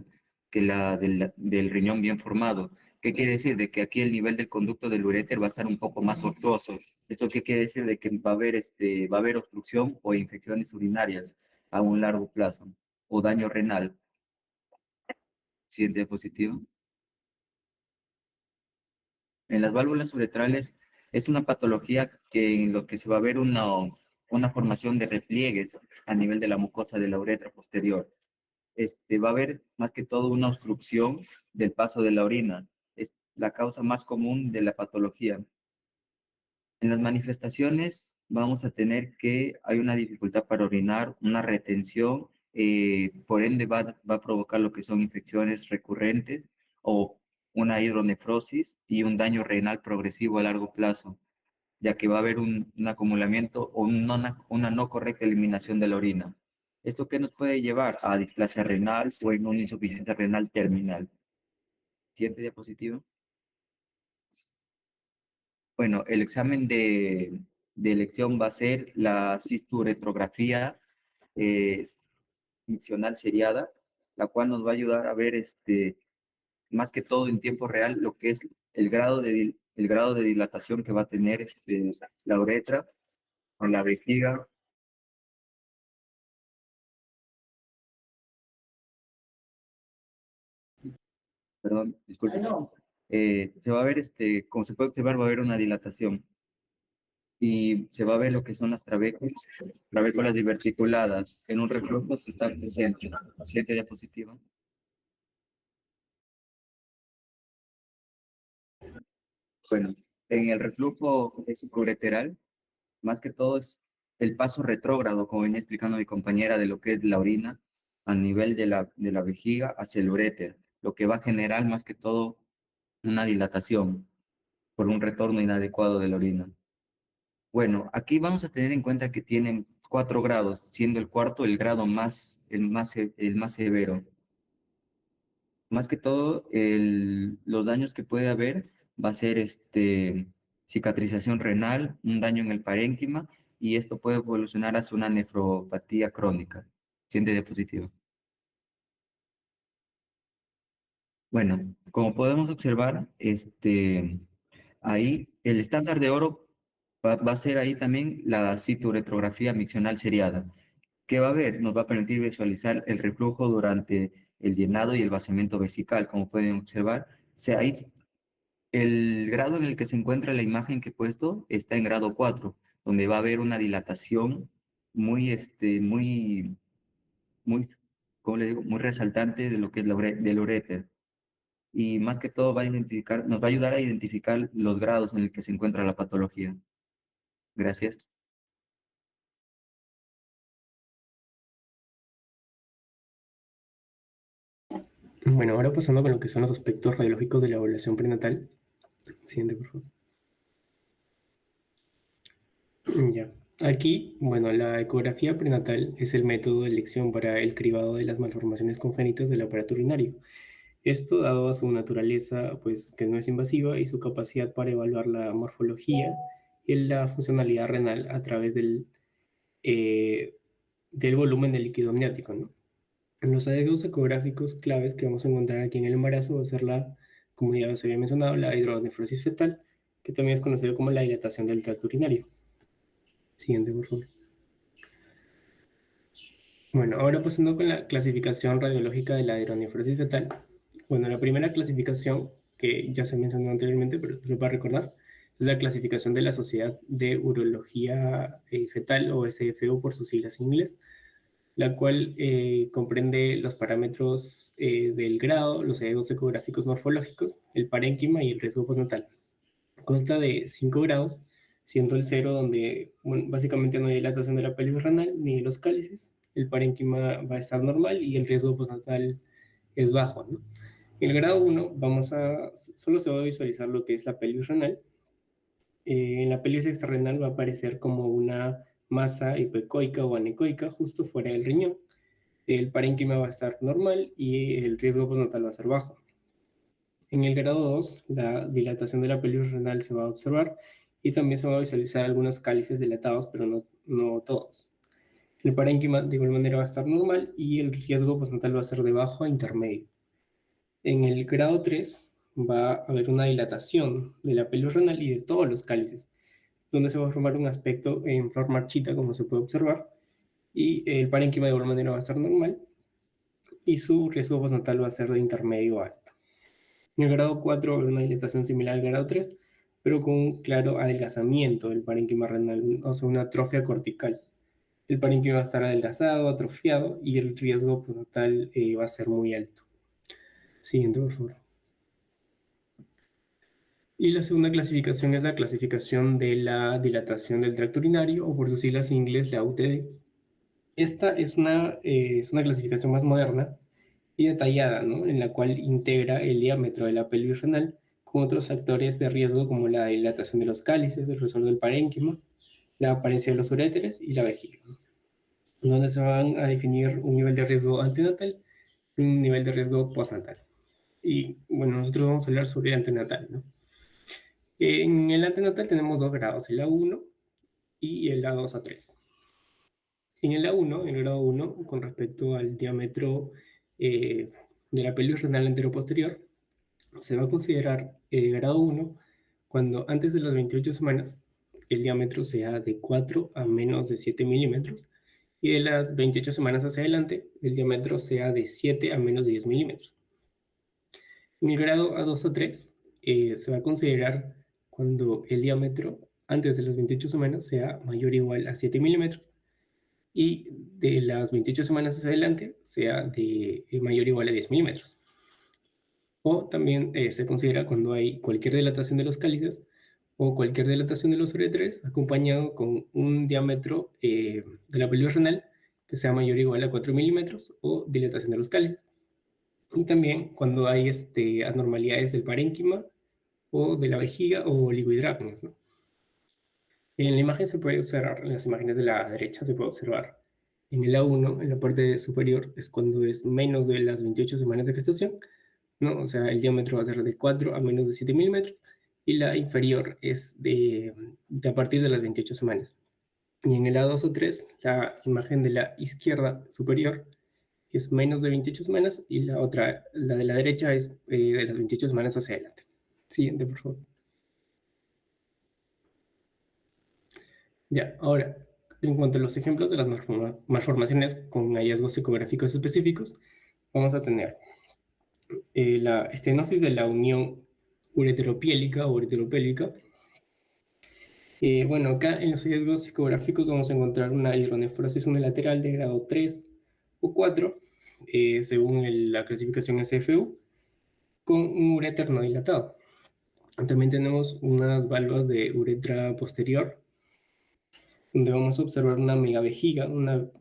del riñón bien formado. ¿Qué quiere decir? De que aquí el nivel del conducto del uréter va a estar un poco más tortuoso. ¿Esto qué quiere decir? De que va a haber obstrucción o infecciones urinarias a un largo plazo o daño renal. Siguiente diapositiva. En las válvulas uretrales es una patología en lo que se va a ver una formación de repliegues a nivel de la mucosa de la uretra posterior. Va a haber más que todo una obstrucción del paso de la orina. Es la causa más común de la patología. En las manifestaciones vamos a tener que hay una dificultad para orinar, una retención, por ende va a provocar lo que son infecciones recurrentes o una hidronefrosis y un daño renal progresivo a largo plazo, ya que va a haber un acumulamiento o una no correcta eliminación de la orina. ¿Esto qué nos puede llevar? A displasia renal o en una insuficiencia renal terminal. Siguiente diapositiva. Bueno, el examen de elección va a ser la cisturetrografía eh, funcional seriada, la cual nos va a ayudar a ver más que todo en tiempo real lo que es el grado de dilatación que va a tener la uretra o la vejiga. Perdón, disculpe. Se va a ver, como se puede observar, va a haber una dilatación y se va a ver lo que son las trabéculas diverticuladas. En un reflujo se está presente. Siguiente diapositiva. Bueno, En el reflujo sucroreteral, más que todo es el paso retrógrado, como venía explicando mi compañera, de lo que es la orina a nivel de la vejiga hacia el uréter, lo que va a generar más que todo una dilatación por un retorno inadecuado de la orina. Bueno, aquí vamos a tener en cuenta que tienen 4 grados, siendo el cuarto el grado el más severo. Más que todo, los daños que puede haber va a ser cicatrización renal, un daño en el parénquima, y esto puede evolucionar hacia una nefropatía crónica. Siguiente diapositiva. Bueno, como podemos observar, ahí el estándar de oro va a ser ahí también la citoretrografía miccional seriada. ¿Qué va a ver? Nos va a permitir visualizar el reflujo durante el llenado y el vaciamiento vesical, como pueden observar. O sea, ahí el grado en el que se encuentra la imagen que he puesto está en grado 4, donde va a haber una dilatación muy, muy, ¿cómo le digo? Muy resaltante de lo que es del uréter. Y más que todo nos va a ayudar a identificar los grados en el que se encuentra la patología. Gracias. Bueno, ahora pasando con lo que son los aspectos radiológicos de la evaluación prenatal. Siguiente, por favor. Ya. Aquí, bueno, la ecografía prenatal es el método de elección para el cribado de las malformaciones congénitas del aparato urinario. Esto dado a su naturaleza, pues que no es invasiva, y su capacidad para evaluar la morfología y la funcionalidad renal a través del volumen del líquido amniótico, ¿no? Los hallazgos ecográficos claves que vamos a encontrar aquí en el embarazo va a ser como ya se había mencionado, la hidronefrosis fetal, que también es conocido como la dilatación del tracto urinario. Siguiente, por favor. Bueno, ahora pasando con la clasificación radiológica de la hidronefrosis fetal. Bueno, la primera clasificación, que ya se mencionó anteriormente, pero lo va a recordar, es la clasificación de la Sociedad de Urología Fetal, o SFO por sus siglas en inglés, la cual comprende los parámetros del grado, los hallazgos ecográficos morfológicos, el parénquima y el riesgo postnatal. Consta de 5 grados, siendo el 0 donde bueno, básicamente no hay dilatación de la pelvis renal ni de los cálices, el parénquima va a estar normal y el riesgo postnatal es bajo, ¿no? En el grado 1 solo se va a visualizar lo que es la pelvis renal. En la pelvis extrarrenal va a aparecer como una masa hipoecoica o anecoica justo fuera del riñón. El parénquima va a estar normal y el riesgo postnatal va a ser bajo. En el grado 2, la dilatación de la pelvis renal se va a observar y también se va a visualizar algunos cálices dilatados, pero no todos. El parénquima de igual manera va a estar normal y el riesgo postnatal va a ser de bajo a intermedio. En el grado 3 va a haber una dilatación de la pelvis renal y de todos los cálices, donde se va a formar un aspecto en flor marchita, como se puede observar, y el parénquima de igual manera va a estar normal y su riesgo postnatal va a ser de intermedio a alto. En el grado 4 una dilatación similar al grado 3, pero con un claro adelgazamiento del parénquima renal, o sea, una atrofia cortical. El parénquima va a estar adelgazado, atrofiado, y el riesgo postnatal va a ser muy alto. Siguiente, por favor. Y la segunda clasificación es la clasificación de la dilatación del tracto urinario, o por sus siglas en inglés, la UTD. Esta es una clasificación más moderna y detallada, ¿no? En la cual integra el diámetro de la pelvis renal con otros factores de riesgo como la dilatación de los cálices, el grosor del parénquima, la apariencia de los uréteres y la vejiga, ¿no? Donde se van a definir un nivel de riesgo antenatal y un nivel de riesgo postnatal. Y bueno, nosotros vamos a hablar sobre el antenatal, ¿no? En el antenatal tenemos 2 grados, el A1 y el A2 a 3. En el A1, en el grado 1, con respecto al diámetro de la pelvis renal anteroposterior, se va a considerar grado 1 cuando antes de las 28 semanas el diámetro sea de 4 a menos de 7 milímetros y de las 28 semanas hacia adelante el diámetro sea de 7 a menos de 10 milímetros. En el grado A2 a 3 se va a considerar cuando el diámetro antes de las 28 semanas sea mayor o igual a 7 milímetros y de las 28 semanas hacia adelante sea de mayor o igual a 10 milímetros. O también se considera cuando hay cualquier dilatación de los cálices o cualquier dilatación de los uréteres acompañado con un diámetro de la pelvis renal que sea mayor o igual a 4 milímetros o dilatación de los cálices. Y también cuando hay anormalidades del parénquima o de la vejiga o oligohidrácneos, ¿no? En la imagen se puede observar, en las imágenes de la derecha se puede observar en el A1, en la parte superior, es cuando es menos de las 28 semanas de gestación, ¿no? O sea, el diámetro va a ser de 4 a menos de 7 milímetros, y la inferior es de a partir de las 28 semanas. Y en el A2 o 3, la imagen de la izquierda superior es menos de 28 semanas, y la otra, la de la derecha, es de las 28 semanas hacia adelante. Siguiente, por favor. Ya, ahora, en cuanto a los ejemplos de las malformaciones con hallazgos ecográficos específicos, vamos a tener la estenosis de la unión ureteropiélica o ureteropélvica. Bueno, acá en los hallazgos ecográficos vamos a encontrar una hidronefrosis unilateral de grado 3 o 4, según la clasificación SFU, con un uréter no dilatado. También tenemos unas valvas de uretra posterior, donde vamos a observar una megavejiga,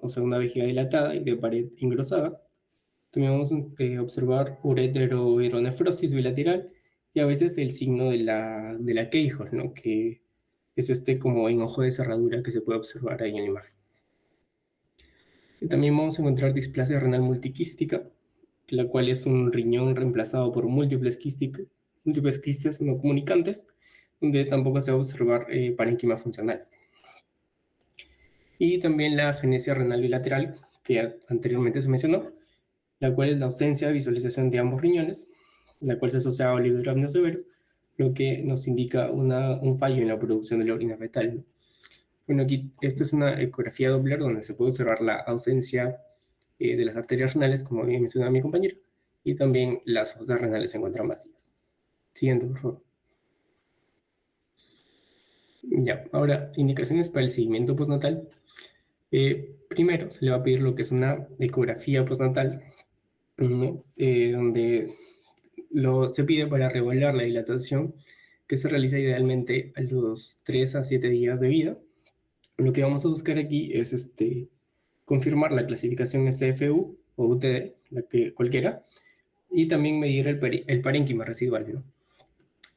o sea, una vejiga dilatada y de pared engrosada. También vamos a observar ureterohidronefrosis bilateral y a veces el signo de la Keyhole, ¿no? Que es como enojo de cerradura que se puede observar ahí en la imagen. Y también vamos a encontrar displasia renal multiquística, la cual es un riñón reemplazado por múltiples quistes no comunicantes, donde tampoco se va a observar parénquima funcional. Y también la agenesia renal bilateral, que anteriormente se mencionó, la cual es la ausencia de visualización de ambos riñones, la cual se asocia a oligohidramnios severos, lo que nos indica un fallo en la producción de la orina fetal, ¿no? Bueno, aquí esta es una ecografía Doppler donde se puede observar la ausencia de las arterias renales, como había mencionado mi compañero, y también las fosas renales se encuentran vacías. Siguiente, por favor. Ya, ahora, indicaciones para el seguimiento postnatal. Primero, se le va a pedir lo que es una ecografía postnatal, ¿no? Donde se pide para regular la dilatación, que se realiza idealmente a los 3 a 7 días de vida. Lo que vamos a buscar aquí es confirmar la clasificación SFU o UTD, cualquiera, y también medir el parénquima residual, ¿no?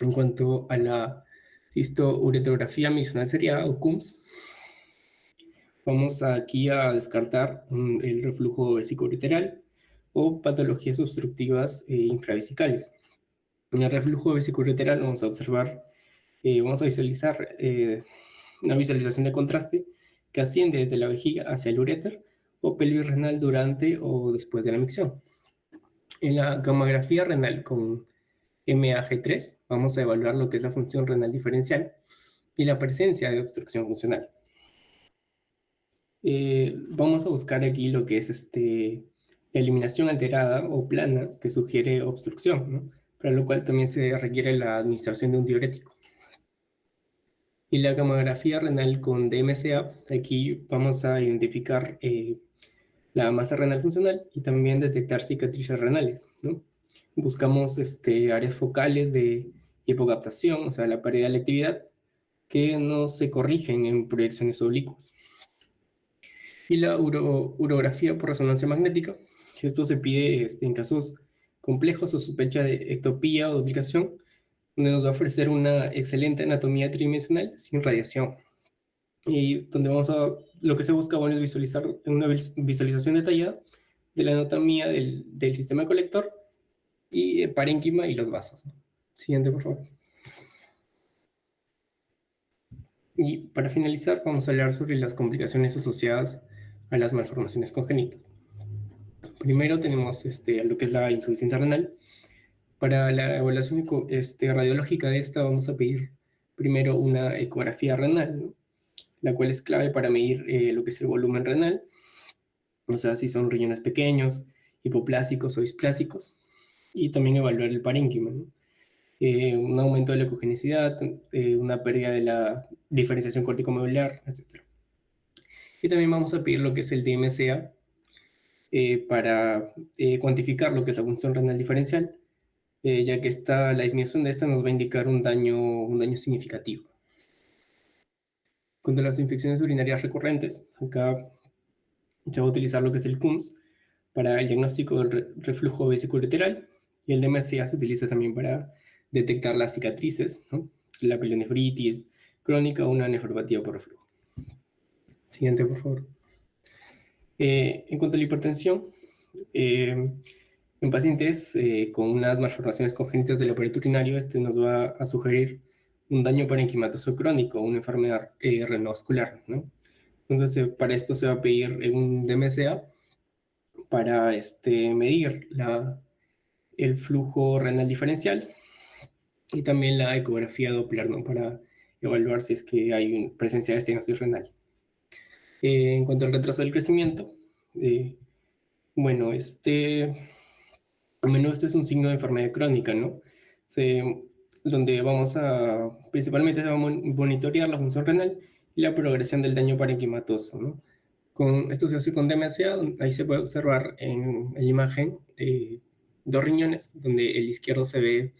En cuanto a la cistouretrografía misional seriada o CUMS, vamos aquí a descartar el reflujo vesicoureteral o patologías obstructivas infravesicales. En el reflujo vesicoureteral vamos a observar, vamos a visualizar una visualización de contraste que asciende desde la vejiga hacia el uréter o pelvis renal durante o después de la micción. En la gamografía renal con MAG3 vamos a evaluar lo que es la función renal diferencial y la presencia de obstrucción funcional. Vamos a buscar aquí lo que es la eliminación alterada o plana que sugiere obstrucción, ¿no? Para lo cual también se requiere la administración de un diurético. Y la gamografía renal con DMCA, aquí vamos a identificar la masa renal funcional y también detectar cicatrices renales, ¿no? Buscamos áreas focales de hipocaptación, o sea, la pérdida de la actividad, que no se corrigen en proyecciones oblicuas. Y la urografía por resonancia magnética, que esto se pide en casos complejos o sospecha de ectopía o duplicación, donde nos va a ofrecer una excelente anatomía tridimensional sin radiación. Y donde lo que se busca, bueno, es visualizar una visualización detallada de la anatomía del sistema colector y parénquima y los vasos, ¿no? Siguiente, por favor. Y para finalizar, vamos a hablar sobre las complicaciones asociadas a las malformaciones congénitas. Primero tenemos lo que es la insuficiencia renal. Para la evaluación radiológica de esta vamos a pedir primero una ecografía renal, ¿no? La cual es clave para medir lo que es el volumen renal, o sea, si son riñones pequeños, hipoplásicos o displásicos, y también evaluar el parénquima, ¿no? Un aumento de la ecogenicidad, una pérdida de la diferenciación corticomedular, etc. Y también vamos a pedir lo que es el DMCA para cuantificar lo que es la función renal diferencial ya que la disminución de esta nos va a indicar un daño significativo. Contra las infecciones urinarias recurrentes, acá se va a utilizar lo que es el CUMS para el diagnóstico del reflujo vesicolateral, y el DMCA se utiliza también para detectar las cicatrices, ¿no? La pielonefritis crónica o una nefropatía por reflujo. Siguiente, por favor. En cuanto a la hipertensión, en pacientes con unas malformaciones congénitas del aparato urinario, este nos va a sugerir un daño parenquimatoso crónico, una enfermedad renovascular, ¿no? Entonces, para esto se va a pedir un DMCA para medir el flujo renal diferencial y también la ecografía Doppler, ¿no? Para evaluar si es que hay presencia de estenosis renal. En cuanto al retraso del crecimiento, bueno, a menudo este es un signo de enfermedad crónica, ¿no? Donde principalmente se va a monitorear la función renal y la progresión del daño parenquimatoso, ¿no? Esto se hace con DMCA, ahí se puede observar en la imagen dos riñones, donde el izquierdo se ve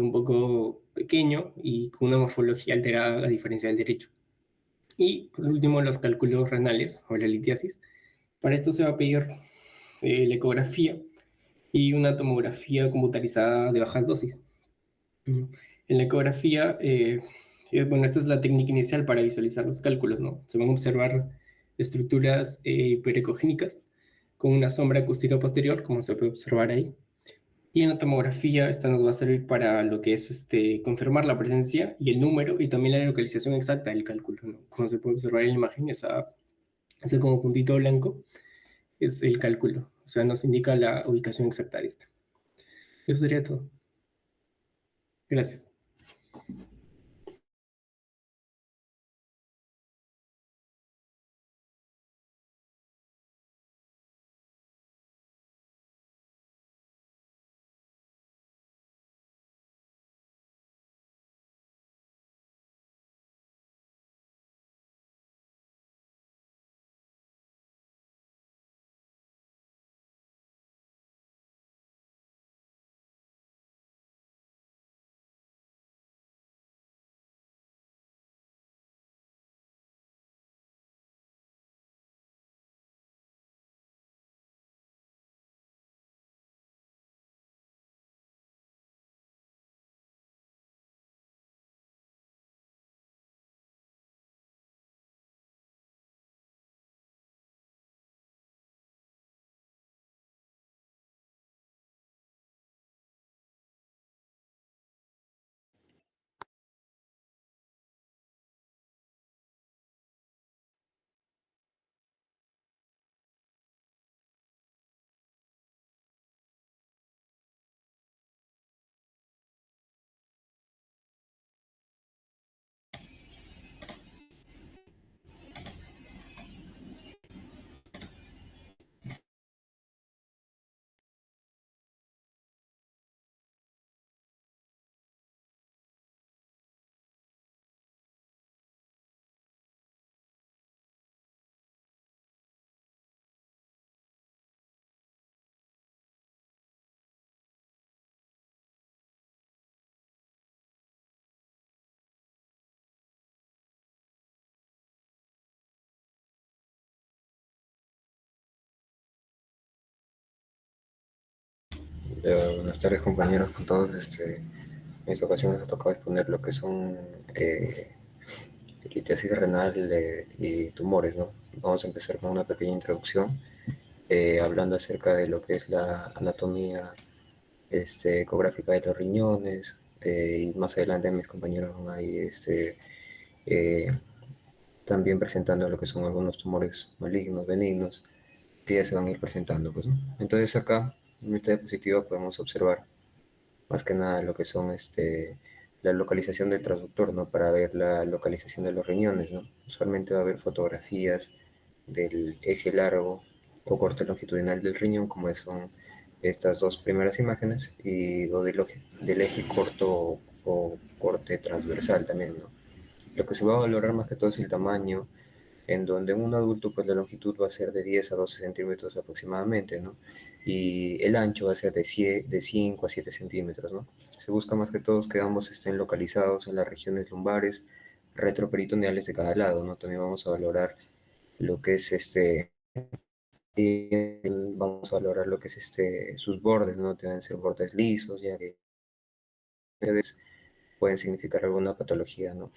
un poco pequeño y con una morfología alterada a diferencia del derecho. Y por último, los cálculos renales o la litiasis. Para esto se va a pedir la ecografía y una tomografía computarizada de bajas dosis. En la ecografía, bueno, esta es la técnica inicial para visualizar los cálculos, ¿no? Se van a observar estructuras hiperecogénicas con una sombra acústica posterior, como se puede observar ahí. Y en la tomografía, esta nos va a servir para lo que es confirmar la presencia y el número y también la localización exacta del cálculo, ¿no? Como se puede observar en la imagen, ese como puntito blanco es el cálculo, o sea, nos indica la ubicación exacta de este. Eso sería todo. Gracias. Buenas tardes, compañeros, con todos. En esta ocasión nos ha tocado exponer lo que son litiasis renal y tumores, ¿no? Vamos a empezar con una pequeña introducción, hablando acerca de lo que es la anatomía ecográfica de los riñones, y más adelante mis compañeros van a ir eh, también presentando lo que son algunos tumores malignos, benignos, que ya se van a ir presentando, pues, ¿no? Entonces acá, en esta diapositiva podemos observar más que nada lo que son la localización del transductor, ¿no? Para ver la localización de los riñones, ¿no? Usualmente va a haber fotografías del eje largo o corte longitudinal del riñón, como son estas dos primeras imágenes, y del eje corto o corte transversal también, ¿no? Lo que se va a valorar más que todo es el tamaño, en donde en un adulto pues la longitud va a ser de 10 a 12 centímetros aproximadamente, ¿no? Y el ancho va a ser de 5 a 7 centímetros, ¿no? Se busca más que todos que ambos estén localizados en las regiones lumbares, retroperitoneales de cada lado, ¿no? También vamos a valorar lo que es vamos a valorar lo que es sus bordes, ¿no? Deben ser bordes lisos, ya que pueden significar alguna patología, ¿no?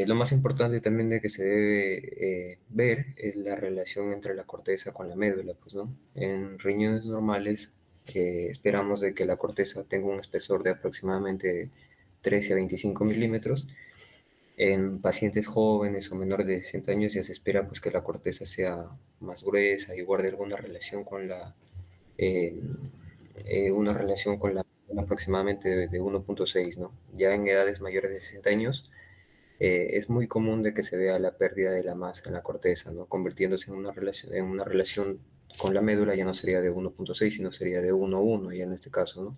Lo más importante también de que se debe ver es la relación entre la corteza con la médula, pues, ¿no? En riñones normales esperamos de que la corteza tenga un espesor de aproximadamente 13 a 25 milímetros. En pacientes jóvenes o menores de 60 años ya se espera pues que la corteza sea más gruesa y guarde alguna relación con eh, una relación con la aproximadamente de 1.6, ¿no? Ya en edades mayores de 60 años es muy común de que se vea la pérdida de la masa en la corteza, ¿no? Convirtiéndose en una relación con la médula ya no sería de 1.6, sino sería de 1.1 ya en este caso, ¿no?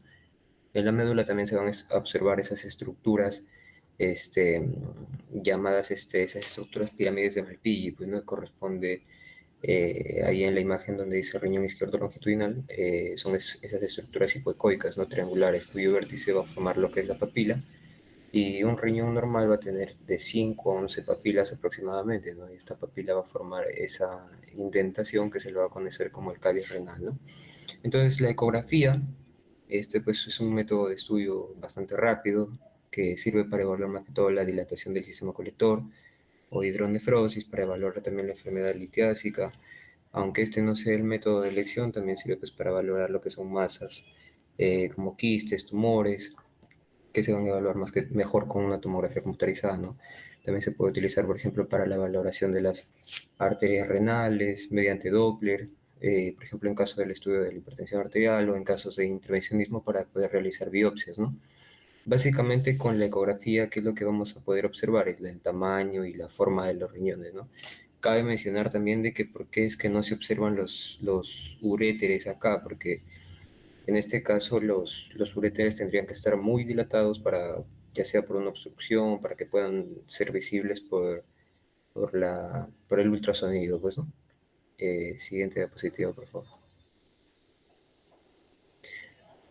En la médula también se van a observar esas estructuras llamadas esas estructuras pirámides de Malpighi, pues no corresponde ahí en la imagen donde dice riñón izquierdo longitudinal, son esas estructuras hipoecoicas, no triangulares, cuyo vértice va a formar lo que es la papila, y un riñón normal va a tener de 5 a 11 papilas aproximadamente, ¿no? Y esta papila va a formar esa indentación que se le va a conocer como el cáliz renal, ¿no? Entonces la ecografía, pues es un método de estudio bastante rápido que sirve para evaluar más que todo la dilatación del sistema colector o hidronefrosis, para evaluar también la enfermedad litiásica. Aunque este no sea el método de elección, también sirve pues para valorar lo que son masas como quistes, tumores, que se van a evaluar mejor con una tomografía computarizada, ¿no? También se puede utilizar, por ejemplo, para la valoración de las arterias renales mediante Doppler, por ejemplo, en caso del estudio de la hipertensión arterial o en casos de intervencionismo para poder realizar biopsias, ¿no? Básicamente con la ecografía, ¿qué es lo que vamos a poder observar? Es el tamaño y la forma de los riñones, ¿no? Cabe mencionar también de que por qué es que no se observan los uréteres acá, porque en este caso los uréteres tendrían que estar muy dilatados para, ya sea por una obstrucción, para que puedan ser visibles por el ultrasonido, pues, ¿no? Siguiente diapositiva, por favor.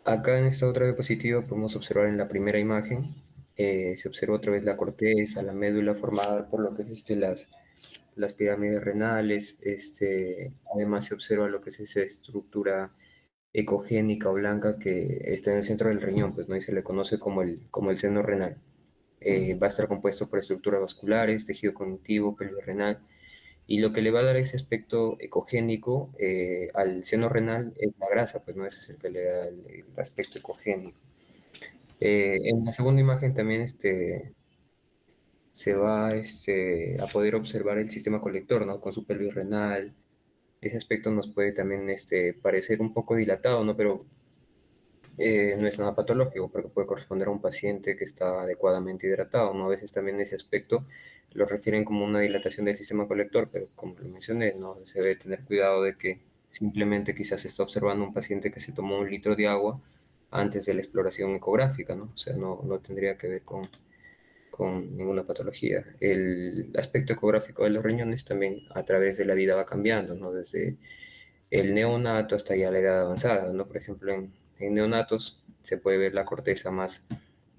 Acá en esta otra diapositiva podemos observar en la primera imagen, se observa otra vez la corteza, la médula formada por lo que es las pirámides renales, además se observa lo que es esa estructura ecogénica o blanca que está en el centro del riñón, pues, ¿no? Y se le conoce como el seno renal. Va a estar compuesto por estructuras vasculares, tejido cognitivo, pelvis renal, y lo que le va a dar ese aspecto ecogénico al seno renal es la grasa, pues no ese es el que le da el aspecto ecogénico. En la segunda imagen también se va a poder observar el sistema colector, ¿no? Con su pelvis renal. Ese aspecto nos puede también parecer un poco dilatado, ¿no? Pero no es nada patológico porque puede corresponder a un paciente que está adecuadamente hidratado, ¿no? A veces también ese aspecto lo refieren como una dilatación del sistema colector, pero como lo mencioné, ¿no? Se debe tener cuidado de que simplemente quizás se está observando un paciente que se tomó 1 litro de agua antes de la exploración ecográfica, ¿no? O sea, no tendría que ver con ninguna patología. El aspecto ecográfico de los riñones también a través de la vida va cambiando, ¿no? Desde el neonato hasta ya la edad avanzada, ¿no? Por ejemplo, en neonatos se puede ver la corteza más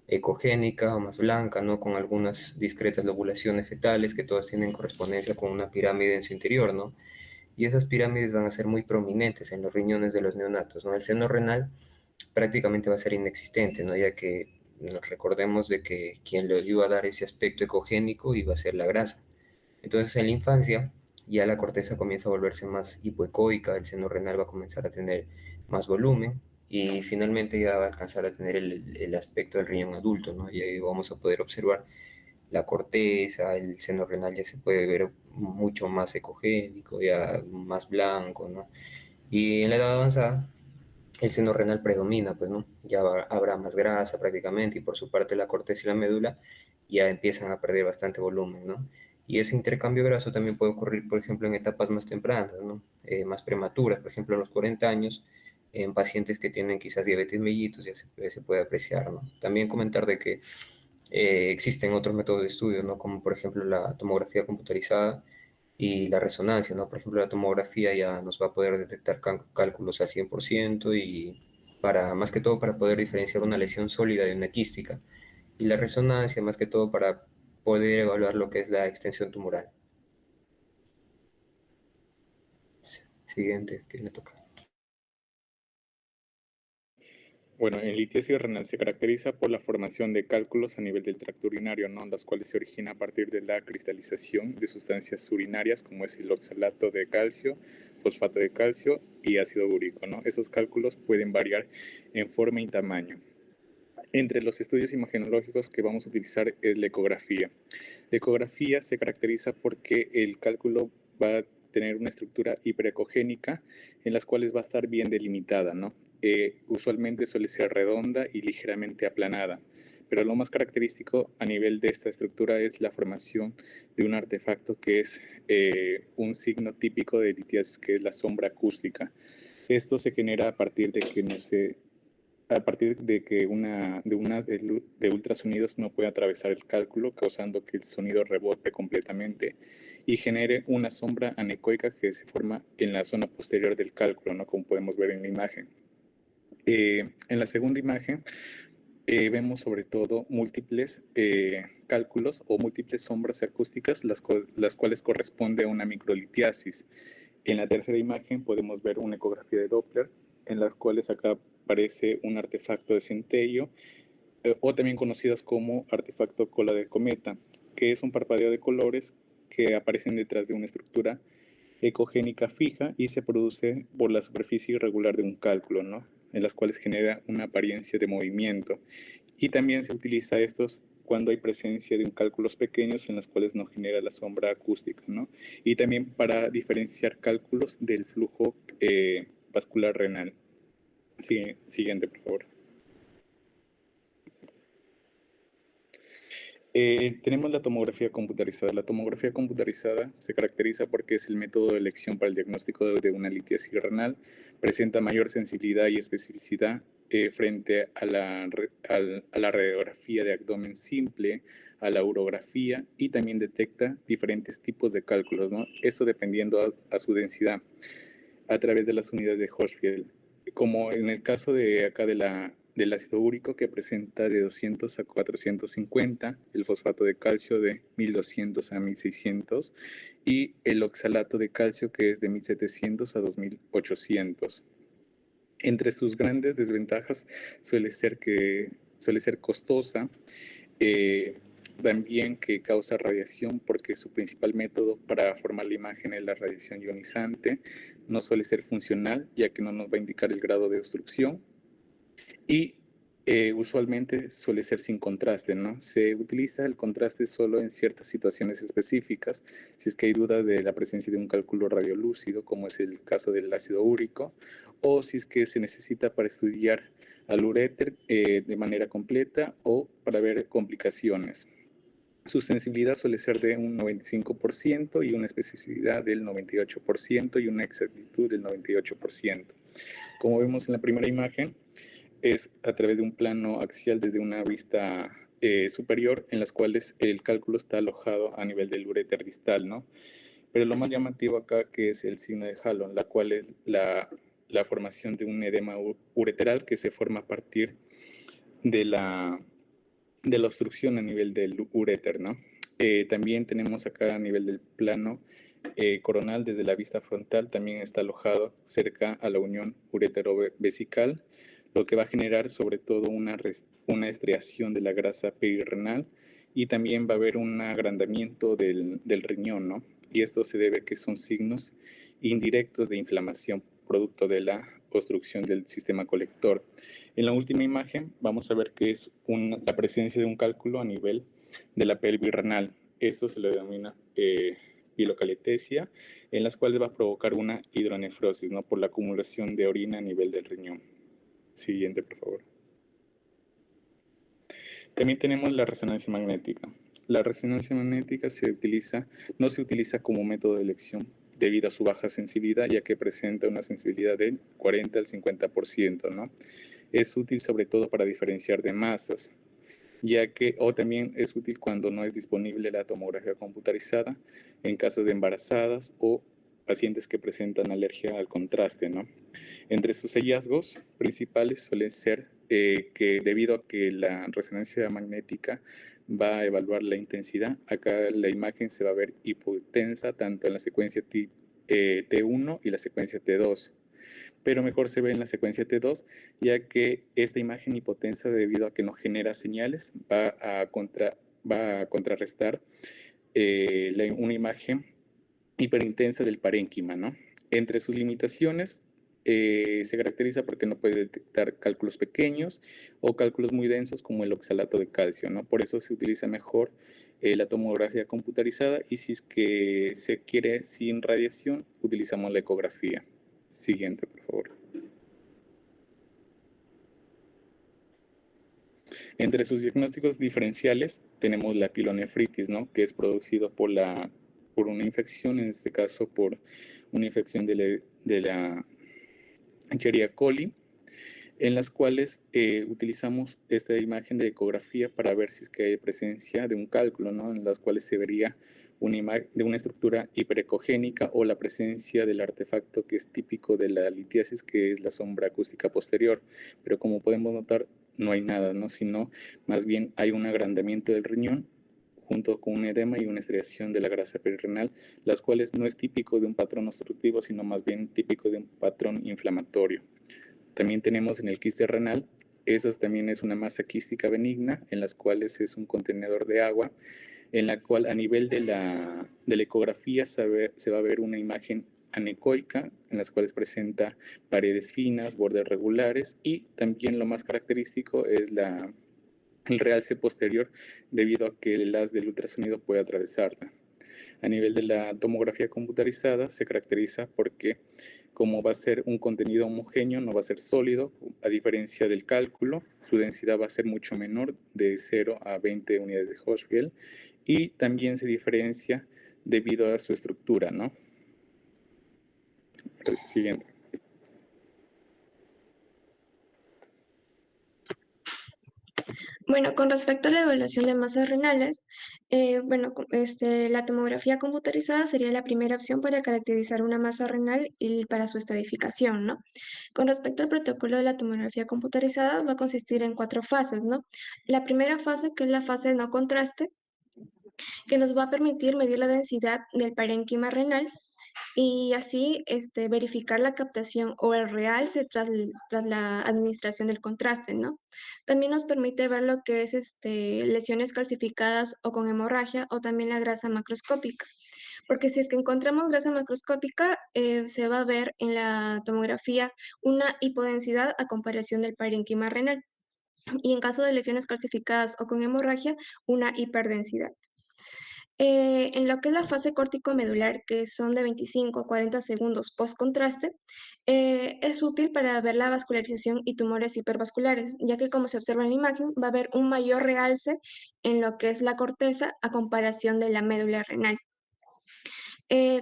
ecogénica o más blanca, ¿no? Con algunas discretas lobulaciones fetales que todas tienen correspondencia con una pirámide en su interior, ¿no? Y esas pirámides van a ser muy prominentes en los riñones de los neonatos, ¿no? El seno renal prácticamente va a ser inexistente, ¿no? Ya que nos recordemos de que quien le iba a dar ese aspecto ecogénico iba a ser la grasa. Entonces, en la infancia, ya la corteza comienza a volverse más hipoecoica, el seno renal va a comenzar a tener más volumen y finalmente ya va a alcanzar a tener el aspecto del riñón adulto, ¿no? Y ahí vamos a poder observar la corteza, el seno renal ya se puede ver mucho más ecogénico, ya más blanco, ¿no? Y en la edad avanzada, el seno renal predomina, pues, ¿no? Ya habrá más grasa prácticamente y por su parte la corteza y la médula ya empiezan a perder bastante volumen, ¿no? Y ese intercambio graso también puede ocurrir, por ejemplo, en etapas más tempranas, ¿no? Más prematuras, por ejemplo, a los 40 años, en pacientes que tienen quizás diabetes mellitus ya se puede apreciar, ¿no? También comentar de que existen otros métodos de estudio, ¿no? Como por ejemplo la tomografía computarizada, y la resonancia, ¿no? Por ejemplo, la tomografía ya nos va a poder detectar cálculos al 100% y más que todo para poder diferenciar una lesión sólida de una quística. Y la resonancia, más que todo, para poder evaluar lo que es la extensión tumoral. Siguiente, ¿qué le toca? Bueno, en litiasis renal se caracteriza por la formación de cálculos a nivel del tracto urinario, ¿no? Las cuales se originan a partir de la cristalización de sustancias urinarias como es el oxalato de calcio, fosfato de calcio y ácido úrico, ¿no? Esos cálculos pueden variar en forma y tamaño. Entre los estudios imagenológicos que vamos a utilizar es la ecografía. La ecografía se caracteriza porque el cálculo va a tener una estructura hiperecogénica en las cuales va a estar bien delimitada, ¿no? Usualmente suele ser redonda y ligeramente aplanada, pero lo más característico a nivel de esta estructura es la formación de un artefacto que es un signo típico de litiasis, que es la sombra acústica. Esto se genera a partir de que de ultrasonidos no puede atravesar el cálculo, causando que el sonido rebote completamente y genere una sombra anecoica que se forma en la zona posterior del cálculo, ¿no? Como podemos ver en la imagen. En la segunda imagen vemos sobre todo múltiples cálculos o múltiples sombras acústicas, las cuales corresponden a una microlitiasis. En la tercera imagen podemos ver una ecografía de Doppler, en las cuales acá aparece un artefacto de centello, o también conocidos como artefacto cola de cometa, que es un parpadeo de colores que aparecen detrás de una estructura ecogénica fija y se produce por la superficie irregular de un cálculo, ¿no? En las cuales genera una apariencia de movimiento. Y también se utiliza estos cuando hay presencia de un cálculos pequeños en los cuales no genera la sombra acústica, ¿no? Y también para diferenciar cálculos del flujo vascular renal. Siguiente, por favor. Tenemos la tomografía computarizada. La tomografía computarizada se caracteriza porque es el método de elección para el diagnóstico de una litiasis renal. Presenta mayor sensibilidad y especificidad frente a la radiografía de abdomen simple, a la urografía, y también detecta diferentes tipos de cálculos, ¿no? Eso dependiendo a su densidad a través de las unidades de Hochschild, como en el caso de acá del ácido úrico, que presenta de 200 a 450, el fosfato de calcio de 1200 a 1600 y el oxalato de calcio, que es de 1700 a 2800. Entre sus grandes desventajas suele ser costosa, también que causa radiación, porque su principal método para formar la imagen es la radiación ionizante. No suele ser funcional, ya que no nos va a indicar el grado de obstrucción. Y usualmente suele ser sin contraste, ¿no? Se utiliza el contraste solo en ciertas situaciones específicas, si es que hay duda de la presencia de un cálculo radiolúcido, como es el caso del ácido úrico, o si es que se necesita para estudiar al uréter de manera completa o para ver complicaciones. Su sensibilidad suele ser de un 95% y una especificidad del 98% y una exactitud del 98%. Como vemos en la primera imagen, es a través de un plano axial desde una vista superior, en las cuales el cálculo está alojado a nivel del uréter distal, ¿no? Pero lo más llamativo acá que es el signo de Hallon, la cual es la formación de un edema ureteral que se forma a partir de la obstrucción a nivel del uréter, ¿no? También tenemos acá a nivel del plano coronal, desde la vista frontal, también está alojado cerca a la unión uretero-vesical, lo que va a generar sobre todo una estriación de la grasa perirenal, y también va a haber un agrandamiento del riñón, ¿no? Y esto se debe a que son signos indirectos de inflamación producto de la obstrucción del sistema colector. En la última imagen vamos a ver que es la presencia de un cálculo a nivel de la pelvis renal. Esto se le denomina pilocaletesia, en las cuales va a provocar una hidronefrosis, ¿no? Por la acumulación de orina a nivel del riñón. Siguiente, por favor. También tenemos la resonancia magnética. La resonancia magnética no se utiliza como método de elección debido a su baja sensibilidad, ya que presenta una sensibilidad del 40 al 50%, ¿no? Es útil sobre todo para diferenciar de masas. ya que, o también es útil cuando no es disponible la tomografía computarizada en caso de embarazadas o pacientes que presentan alergia al contraste, ¿no? Entre sus hallazgos principales suelen ser que debido a que la resonancia magnética va a evaluar la intensidad, acá la imagen se va a ver hipotensa tanto en la secuencia T1 y la secuencia T2, pero mejor se ve en la secuencia T2, ya que esta imagen hipotensa, debido a que no genera señales, va a contrarrestar una imagen hiperintensa del parénquima, ¿no? Entre sus limitaciones, se caracteriza porque no puede detectar cálculos pequeños o cálculos muy densos como el oxalato de calcio, ¿no? Por eso se utiliza mejor la tomografía computarizada, y si es que se quiere sin radiación, utilizamos la ecografía. Siguiente, por favor. Entre sus diagnósticos diferenciales tenemos la pilonefritis, ¿no? Que es producido por una infección, en este caso por una infección de la Escherichia coli, en las cuales utilizamos esta imagen de ecografía para ver si es que hay presencia de un cálculo, ¿no? En las cuales se vería una imagen de una estructura hiperecogénica o la presencia del artefacto que es típico de la litiasis, que es la sombra acústica posterior. Pero como podemos notar, no hay nada, ¿no? Sino más bien hay un agrandamiento del riñón junto con un edema y una estriación de la grasa perirenal, las cuales no es típico de un patrón obstructivo, sino más bien típico de un patrón inflamatorio. También tenemos en el quiste renal, eso también es una masa quística benigna, en las cuales es un contenedor de agua, en la cual a nivel de la ecografía se va a ver una imagen anecoica, en las cuales presenta paredes finas, bordes regulares, y también lo más característico es el realce posterior, debido a que el haz del ultrasonido puede atravesarla. A nivel de la tomografía computarizada se caracteriza porque, como va a ser un contenido homogéneo, no va a ser sólido, a diferencia del cálculo, su densidad va a ser mucho menor, de 0 a 20 unidades de Hochschild, y también se diferencia debido a su estructura, ¿no? Siguiente. Bueno, con respecto a la evaluación de masas renales, la tomografía computarizada sería la primera opción para caracterizar una masa renal y para su estadificación, ¿no? Con respecto al protocolo de la tomografía computarizada, va a consistir en 4 fases, ¿no? La primera fase, que es la fase de no contraste, que nos va a permitir medir la densidad del parénquima renal y así verificar la captación o el realce tras la administración del contraste, ¿no? También nos permite ver lo que es lesiones calcificadas o con hemorragia, o también la grasa macroscópica. Porque si es que encontramos grasa macroscópica, se va a ver en la tomografía una hipodensidad a comparación del parénquima renal. Y en caso de lesiones calcificadas o con hemorragia, una hiperdensidad. En lo que es la fase córtico-medular, que son de 25 a 40 segundos post-contraste, es útil para ver la vascularización y tumores hipervasculares, ya que, como se observa en la imagen, va a haber un mayor realce en lo que es la corteza a comparación de la médula renal.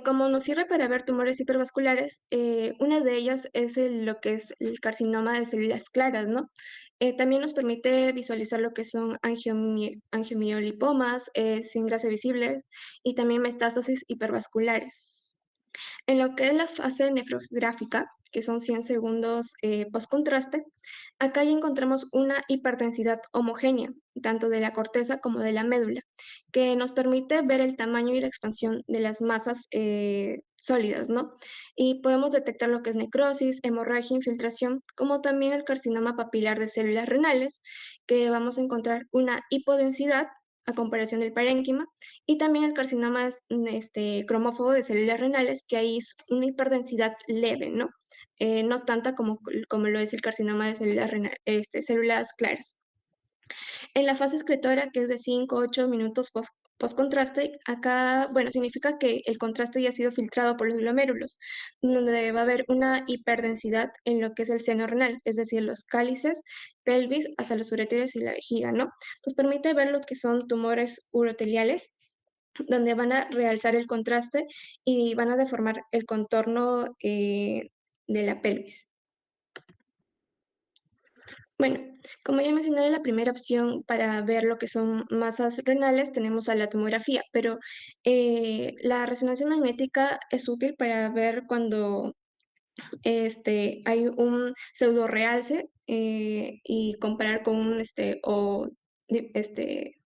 Como nos sirve para ver tumores hipervasculares, una de ellas es lo que es el carcinoma de células claras, ¿no? También nos permite visualizar lo que son angiomiolipomas sin grasa visible y también metástasis hipervasculares. En lo que es la fase nefrográfica, que son 100 segundos post-contraste, acá ya encontramos una hiperdensidad homogénea, tanto de la corteza como de la médula, que nos permite ver el tamaño y la expansión de las masas sólidas, ¿no? Y podemos detectar lo que es necrosis, hemorragia, infiltración, como también el carcinoma papilar de células renales, que vamos a encontrar una hipodensidad a comparación del parénquima, y también el carcinoma cromófobo de células renales, que ahí es una hiperdensidad leve, ¿no? No tanta como lo es el carcinoma de células claras. En la fase excretora, que es de 5 a 8 minutos post-contraste, acá, bueno, significa que el contraste ya ha sido filtrado por los glomérulos, donde va a haber una hiperdensidad en lo que es el seno renal, es decir, los cálices, pelvis, hasta los uréteres y la vejiga, ¿no? Nos permite ver lo que son tumores uroteliales, donde van a realzar el contraste y van a deformar el contorno de la pelvis. Bueno, como ya mencioné, la primera opción para ver lo que son masas renales tenemos a la tomografía, pero la resonancia magnética es útil para ver cuando hay un pseudo realce y comparar con un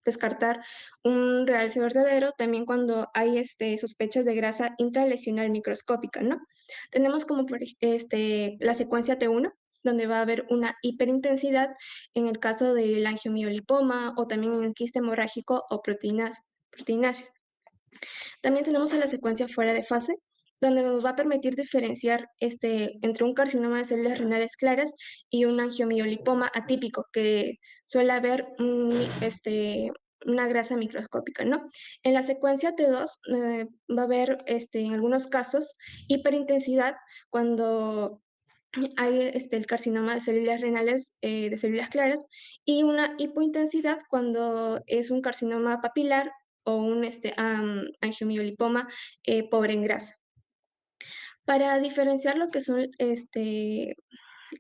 descartar un realce verdadero también cuando hay sospechas de grasa intralesional microscópica, ¿no? Tenemos como la secuencia T1, donde va a haber una hiperintensidad en el caso del angiomiolipoma o también en el quiste hemorrágico o proteináceo. También tenemos a la secuencia fuera de fase, donde nos va a permitir diferenciar entre un carcinoma de células renales claras y un angiomiolipoma atípico, que suele haber una grasa microscópica, ¿no? En la secuencia T2 va a haber, en algunos casos, hiperintensidad cuando hay el carcinoma de células renales de células claras y una hipointensidad cuando es un carcinoma papilar o un angiomiolipoma pobre en grasa. Para diferenciar lo que son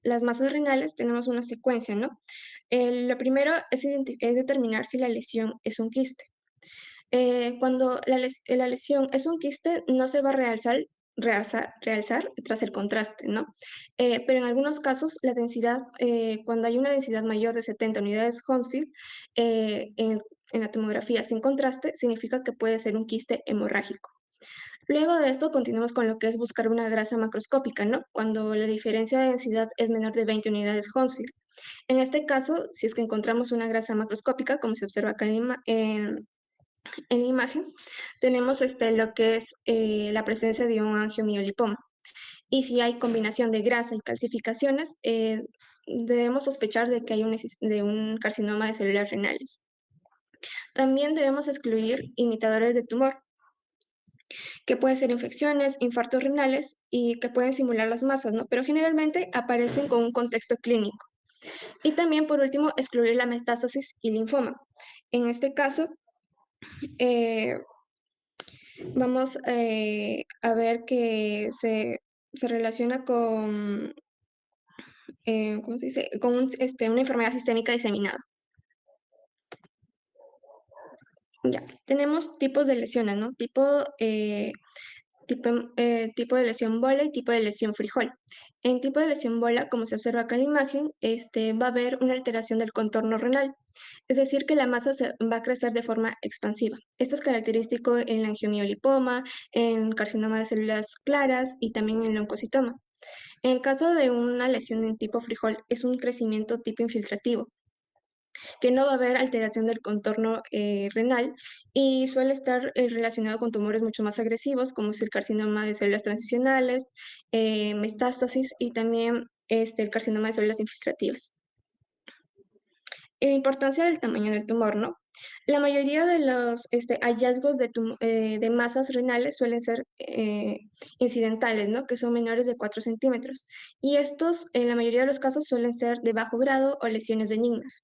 las masas renales, tenemos una secuencia, ¿no? Lo primero es determinar si la lesión es un quiste. Cuando la lesión es un quiste, no se va a realzar tras el contraste, ¿no? Pero en algunos casos, la densidad, cuando hay una densidad mayor de 70 unidades Hounsfield en la tomografía sin contraste, significa que puede ser un quiste hemorrágico. Luego de esto, continuamos con lo que es buscar una grasa macroscópica, ¿no? Cuando la diferencia de densidad es menor de 20 unidades Hounsfield. En este caso, si es que encontramos una grasa macroscópica, como se observa acá en la imagen, tenemos lo que es la presencia de un angiomiolipoma. Y si hay combinación de grasa y calcificaciones, debemos sospechar de que hay de un carcinoma de células renales. También debemos excluir imitadores de tumor, que pueden ser infecciones, infartos renales y que pueden simular las masas, ¿no? Pero generalmente aparecen con un contexto clínico. Y también, por último, excluir la metástasis y linfoma. En este caso, eh, vamos a ver que se relaciona con, ¿cómo se dice? Con una enfermedad sistémica diseminada. Ya, tenemos tipos de lesiones, ¿no? Tipo de lesión bola y tipo de lesión frijol. En tipo de lesión bola, como se observa acá en la imagen, va a haber una alteración del contorno renal, es decir, que la masa va a crecer de forma expansiva. Esto es característico en la angiomiolipoma, en carcinoma de células claras y también en el leucocitoma. En el caso de una lesión en tipo frijol, es un crecimiento tipo infiltrativo, que no va a haber alteración del contorno renal y suele estar relacionado con tumores mucho más agresivos, como es el carcinoma de células transicionales, metástasis y también el carcinoma de células infiltrativas. Importancia del tamaño del tumor, ¿no? La mayoría de los hallazgos de masas renales suelen ser incidentales, ¿no? Que son menores de 4 centímetros. Y estos, en la mayoría de los casos, suelen ser de bajo grado o lesiones benignas.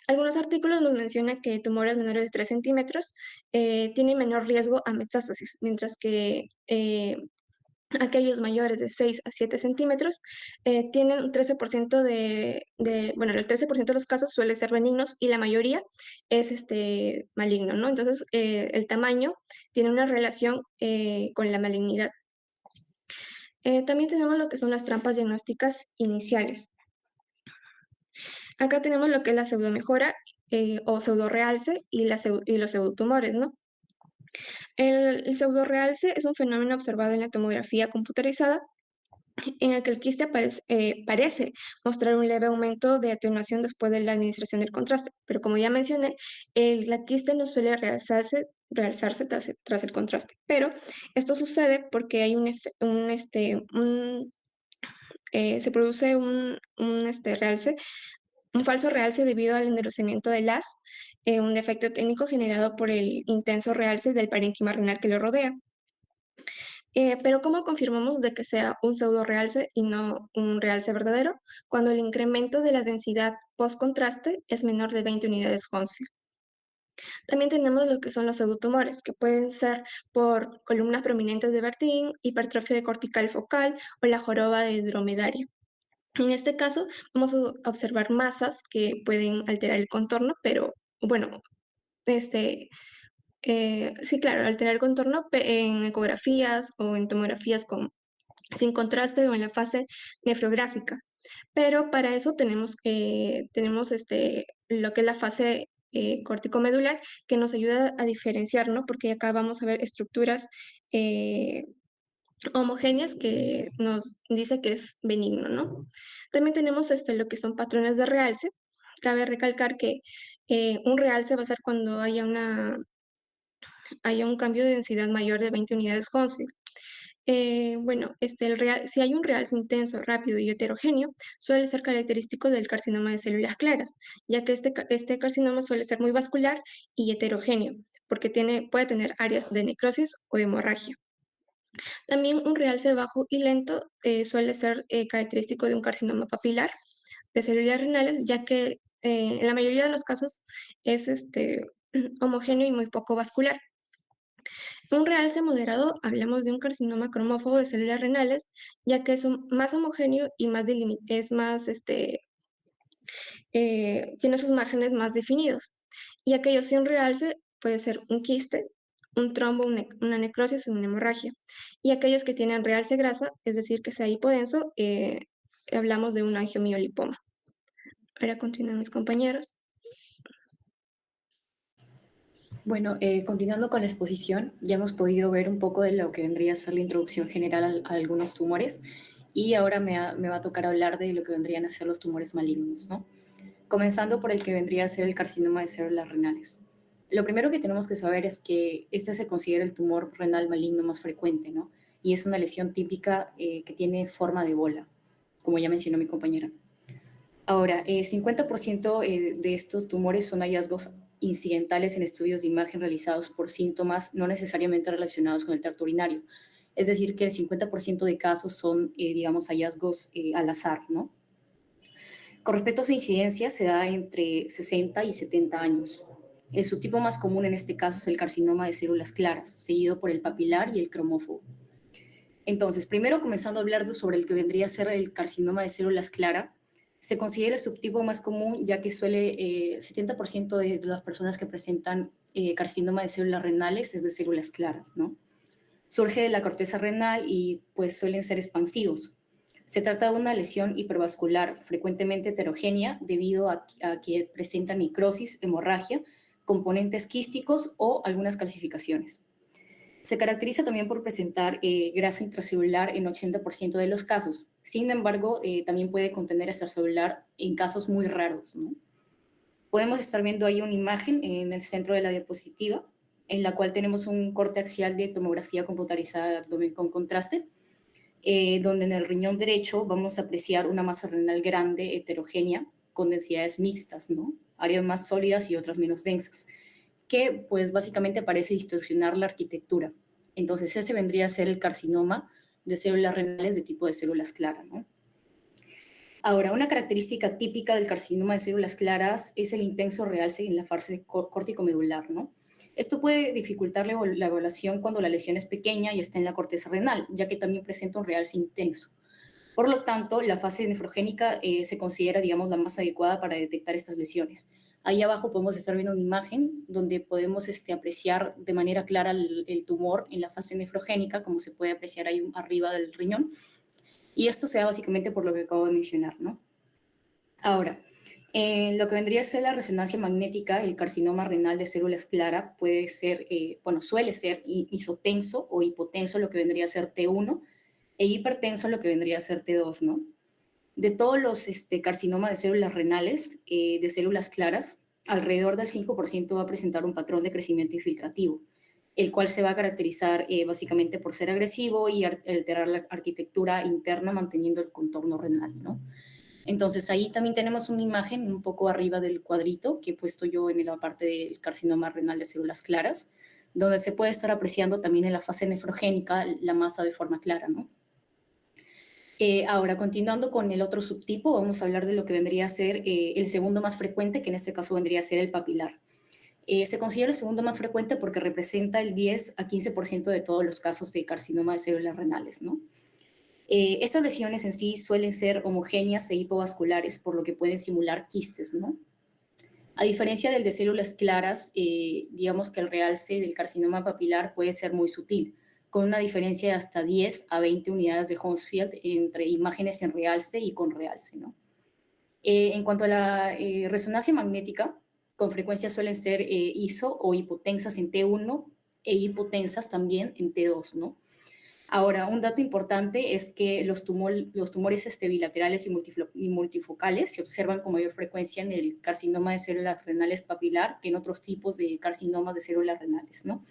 Algunos artículos nos mencionan que tumores menores de 3 centímetros tienen menor riesgo a metástasis, mientras que aquellos mayores de 6 a 7 centímetros tienen un 13% bueno, el 13% de los casos suele ser benignos y la mayoría es maligno, ¿no? Entonces, el tamaño tiene una relación con la malignidad. También tenemos lo que son las trampas diagnósticas iniciales. Acá tenemos lo que es la pseudomejora o pseudorealce y los pseudotumores, ¿no? El pseudorealce es un fenómeno observado en la tomografía computarizada en el que el quiste parece mostrar un leve aumento de atenuación después de la administración del contraste, pero como ya mencioné, la quiste no suele realzarse tras el contraste, pero esto sucede porque hay se produce realce, un falso realce debido al endurecimiento del haz, un defecto técnico generado por el intenso realce del parénquima renal que lo rodea. Pero ¿cómo confirmamos de que sea un pseudo realce y no un realce verdadero? Cuando el incremento de la densidad post-contraste es menor de 20 unidades Hounsfield. También tenemos lo que son los pseudotumores, que pueden ser por columnas prominentes de Bertin, hipertrofia de cortical focal o la joroba de dromedario. En este caso, vamos a observar masas que pueden alterar el contorno, pero bueno, este, sí, claro, alterar el contorno en ecografías o en tomografías sin contraste o en la fase nefrográfica. Pero para eso tenemos lo que es la fase corticomedular, que nos ayuda a diferenciar, ¿no? Porque acá vamos a ver estructuras eh, homogéneas que nos dice que es benigno, ¿no? También tenemos lo que son patrones de realce. Cabe recalcar que un realce va a ser cuando haya un cambio de densidad mayor de 20 unidades Hounsfield. Bueno, si hay un realce intenso, rápido y heterogéneo, suele ser característico del carcinoma de células claras, ya que este carcinoma suele ser muy vascular y heterogéneo, porque puede tener áreas de necrosis o hemorragia. También un realce bajo y lento suele ser característico de un carcinoma papilar de células renales, ya que en la mayoría de los casos es homogéneo y muy poco vascular. Un realce moderado, hablamos de un carcinoma cromófobo de células renales, ya que es más homogéneo y tiene sus márgenes más definidos. Y aquello sin realce puede ser un quiste, un trombo, una necrosis o una hemorragia. Y aquellos que tienen realce grasa, es decir, que sea hipodenso, hablamos de un angiomiolipoma. Ahora continúan mis compañeros. Bueno, continuando con la exposición, ya hemos podido ver un poco de lo que vendría a ser la introducción general a algunos tumores y ahora me va a tocar hablar de lo que vendrían a ser los tumores malignos, ¿no? Comenzando por el que vendría a ser el carcinoma de células renales. Lo primero que tenemos que saber es que este se considera el tumor renal maligno más frecuente, ¿no? Y es una lesión típica que tiene forma de bola, como ya mencionó mi compañera. Ahora, 50% de estos tumores son hallazgos incidentales en estudios de imagen realizados por síntomas no necesariamente relacionados con el tracto urinario. Es decir, que el 50% de casos son, digamos, hallazgos al azar, ¿no? Con respecto a su incidencia, se da entre 60 y 70 años. El subtipo más común en este caso es el carcinoma de células claras, seguido por el papilar y el cromófobo. Entonces, primero comenzando a hablar sobre el que vendría a ser el carcinoma de células claras, se considera el subtipo más común ya que 70% de las personas que presentan carcinoma de células renales es de células claras, ¿no? Surge de la corteza renal y pues suelen ser expansivos. Se trata de una lesión hipervascular, frecuentemente heterogénea, debido a que presenta necrosis, hemorragia, componentes quísticos o algunas calcificaciones. Se caracteriza también por presentar grasa intracelular en 80% de los casos. Sin embargo, también puede contener extracelular en casos muy raros, ¿no? Podemos estar viendo ahí una imagen en el centro de la diapositiva, en la cual tenemos un corte axial de tomografía computarizada de abdomen con contraste, donde en el riñón derecho vamos a apreciar una masa renal grande, heterogénea, con densidades mixtas, ¿no? Áreas más sólidas y otras menos densas, que pues básicamente parece distorsionar la arquitectura. Entonces ese vendría a ser el carcinoma de células renales de tipo de células claras, ¿no? Ahora, una característica típica del carcinoma de células claras es el intenso realce en la fase córtico-medular, ¿no? Esto puede dificultar la evaluación cuando la lesión es pequeña y está en la corteza renal, ya que también presenta un realce intenso. Por lo tanto, la fase nefrogénica se considera, digamos, la más adecuada para detectar estas lesiones. Ahí abajo podemos estar viendo una imagen donde podemos apreciar de manera clara el tumor en la fase nefrogénica, como se puede apreciar ahí arriba del riñón. Y esto se da básicamente por lo que acabo de mencionar, ¿no? Ahora, lo que vendría a ser la resonancia magnética, el carcinoma renal de células claras puede ser, suele ser isotenso o hipotenso, lo que vendría a ser T1, e hipertenso, lo que vendría a ser T2, ¿no? De todos los carcinomas de células renales, de células claras, alrededor del 5% va a presentar un patrón de crecimiento infiltrativo, el cual se va a caracterizar básicamente por ser agresivo y alterar la arquitectura interna manteniendo el contorno renal, ¿no? Entonces ahí también tenemos una imagen un poco arriba del cuadrito que he puesto yo en la parte del carcinoma renal de células claras, donde se puede estar apreciando también en la fase nefrogénica la masa de forma clara, ¿no? Ahora, continuando con el otro subtipo, vamos a hablar de lo que vendría a ser el segundo más frecuente, que en este caso vendría a ser el papilar. Se considera el segundo más frecuente porque representa el 10 a 15% de todos los casos de carcinoma de células renales, ¿no? Estas lesiones en sí suelen ser homogéneas e hipovasculares, por lo que pueden simular quistes, ¿no? A diferencia del de células claras, digamos que el realce del carcinoma papilar puede ser muy sutil, con una diferencia de hasta 10 a 20 unidades de Hounsfield entre imágenes en realce y con realce, ¿no? En cuanto a la resonancia magnética, con frecuencia suelen ser iso o hipotensas en T1 e hipotensas también en T2, ¿no? Ahora, un dato importante es que los tumores bilaterales y multifocales se observan con mayor frecuencia en el carcinoma de células renales papilar que en otros tipos de carcinomas de células renales, ¿no?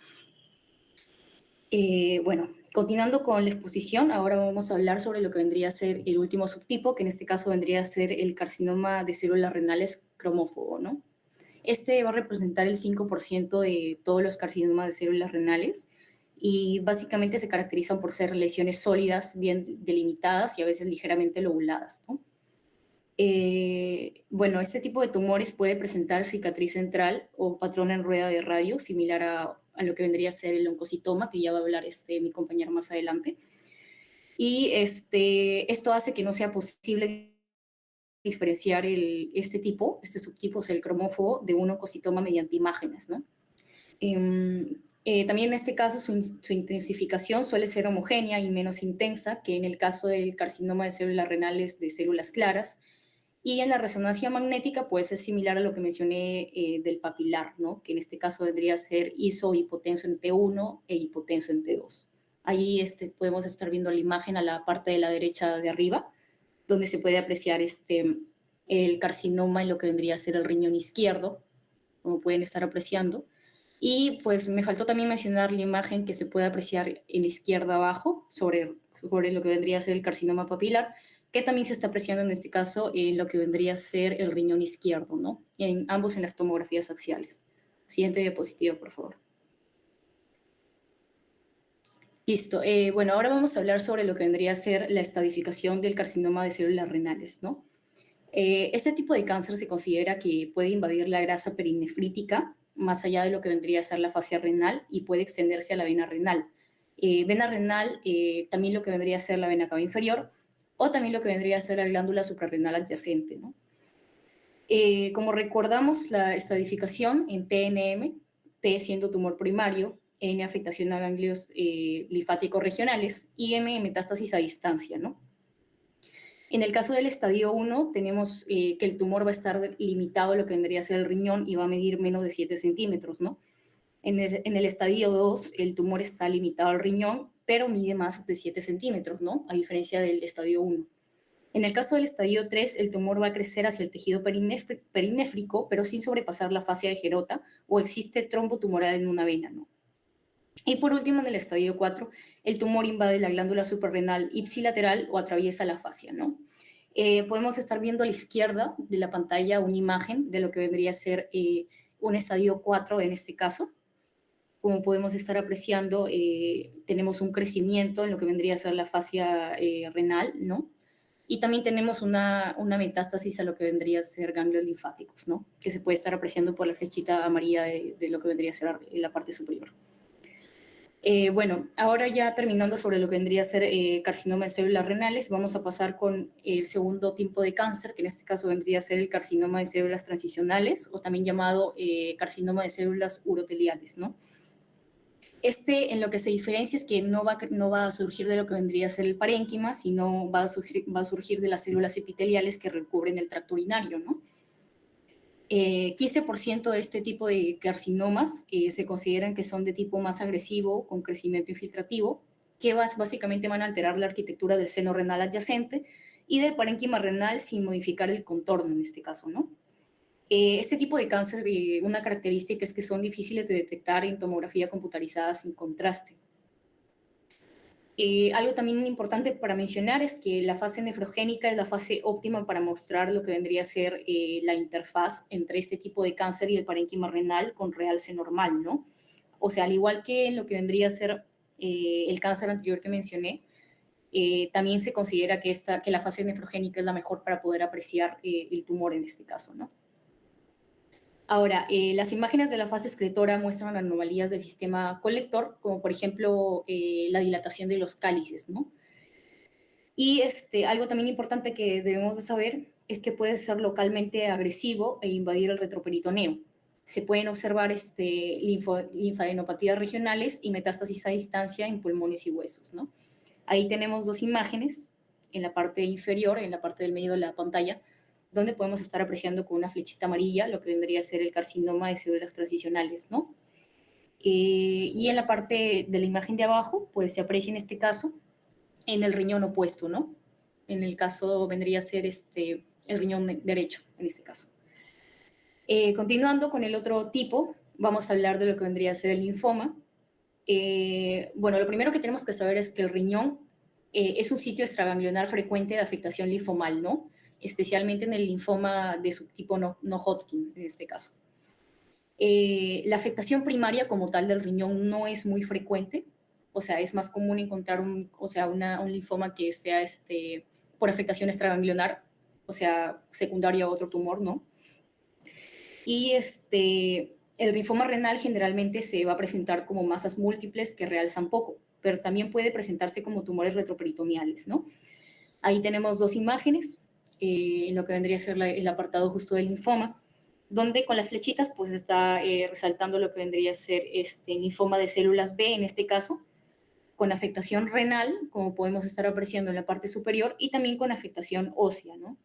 Bueno, continuando con la exposición, ahora vamos a hablar sobre lo que vendría a ser el último subtipo, que en este caso vendría a ser el carcinoma de células renales cromófobo, ¿no? Este va a representar el 5% de todos los carcinomas de células renales y básicamente se caracterizan por ser lesiones sólidas, bien delimitadas y a veces ligeramente lobuladas, ¿no? Bueno, este tipo de tumores puede presentar cicatriz central o patrón en rueda de radio, similar a lo que vendría a ser el oncocitoma, que ya va a hablar mi compañero más adelante. Y esto hace que no sea posible diferenciar este subtipo, o sea, el cromófobo, de un oncocitoma mediante imágenes, ¿no? También en este caso su intensificación suele ser homogénea y menos intensa que en el caso del carcinoma de células renales de células claras, y en la resonancia magnética puede ser similar a lo que mencioné del papilar, ¿no? Que en este caso vendría a ser iso hipotenso en T1 e hipotenso en T2. Ahí podemos estar viendo la imagen a la parte de la derecha de arriba, donde se puede apreciar el carcinoma en lo que vendría a ser el riñón izquierdo, como pueden estar apreciando. Y pues me faltó también mencionar la imagen que se puede apreciar en la izquierda abajo sobre lo que vendría a ser el carcinoma papilar, que también se está apreciando en este caso en lo que vendría a ser el riñón izquierdo, ¿no? Ambos en las tomografías axiales. Siguiente diapositiva, por favor. Listo. Bueno, ahora vamos a hablar sobre lo que vendría a ser la estadificación del carcinoma de células renales, ¿no? Este tipo de cáncer se considera que puede invadir la grasa perinefrítica más allá de lo que vendría a ser la fascia renal y puede extenderse a la vena renal. Vena renal, también lo que vendría a ser la vena cava inferior o también lo que vendría a ser la glándula suprarrenal adyacente, ¿no? Como recordamos, la estadificación en TNM, T siendo tumor primario, N afectación a ganglios linfáticos regionales y M metástasis a distancia, ¿no? En el caso del estadio 1, tenemos que el tumor va a estar limitado a lo que vendría a ser el riñón y va a medir menos de 7 centímetros, ¿no? En el estadio 2, el tumor está limitado al riñón, pero mide más de 7 centímetros, ¿no? A diferencia del estadio 1. En el caso del estadio 3, el tumor va a crecer hacia el tejido perinéfrico, pero sin sobrepasar la fascia de Gerota, o existe trombo tumoral en una vena, ¿no? Y por último, en el estadio 4, el tumor invade la glándula suprarrenal ipsilateral o atraviesa la fascia, ¿no? Podemos estar viendo a la izquierda de la pantalla una imagen de lo que vendría a ser un estadio 4 en este caso. Como podemos estar apreciando, tenemos un crecimiento en lo que vendría a ser la fascia renal, ¿no? Y también tenemos una metástasis a lo que vendría a ser ganglios linfáticos, ¿no? Que se puede estar apreciando por la flechita amarilla de lo que vendría a ser la parte superior. Bueno, ahora ya terminando sobre lo que vendría a ser carcinoma de células renales, vamos a pasar con el segundo tipo de cáncer, que en este caso vendría a ser el carcinoma de células transicionales, o también llamado carcinoma de células uroteliales, ¿no? En lo que se diferencia es que no va a surgir de lo que vendría a ser el parénquima, sino va a surgir de las células epiteliales que recubren el tracto urinario, ¿no? 15% de este tipo de carcinomas se consideran que son de tipo más agresivo, con crecimiento infiltrativo, que básicamente van a alterar la arquitectura del seno renal adyacente y del parénquima renal sin modificar el contorno en este caso, ¿no? Este tipo de cáncer, una característica es que son difíciles de detectar en tomografía computarizada sin contraste. Algo también importante para mencionar es que la fase nefrogénica es la fase óptima para mostrar lo que vendría a ser la interfaz entre este tipo de cáncer y el parénquima renal con realce normal, ¿no? O sea, al igual que en lo que vendría a ser el cáncer anterior que mencioné, también se considera que la fase nefrogénica es la mejor para poder apreciar el tumor en este caso, ¿no? Ahora, las imágenes de la fase excretora muestran anomalías del sistema colector, como por ejemplo la dilatación de los cálices, ¿no? Y algo también importante que debemos de saber es que puede ser localmente agresivo e invadir el retroperitoneo. Se pueden observar linfadenopatías regionales y metástasis a distancia en pulmones y huesos, ¿no? Ahí tenemos dos imágenes en la parte inferior, en la parte del medio de la pantalla, donde podemos estar apreciando con una flechita amarilla lo que vendría a ser el carcinoma de células transicionales, ¿no? Y en la parte de la imagen de abajo, pues se aprecia en este caso en el riñón opuesto, ¿no? En el caso vendría a ser el riñón derecho, en este caso. Continuando con el otro tipo, vamos a hablar de lo que vendría a ser el linfoma. Bueno, lo primero que tenemos que saber es que el riñón es un sitio extraganglionar frecuente de afectación linfomal, ¿no? Especialmente en el linfoma de subtipo no Hodgkin, en este caso. La afectación primaria como tal del riñón no es muy frecuente, o sea, es más común encontrar un linfoma que sea por afectación extraganglionar, o sea, secundaria a otro tumor, ¿no? Y el linfoma renal generalmente se va a presentar como masas múltiples que realzan poco, pero también puede presentarse como tumores retroperitoneales, ¿no? Ahí tenemos dos imágenes, en lo que vendría a ser el apartado justo del linfoma, donde con las flechitas pues está resaltando lo que vendría a ser linfoma de células B en este caso, con afectación renal, como podemos estar apreciando en la parte superior, y también con afectación ósea, ¿no?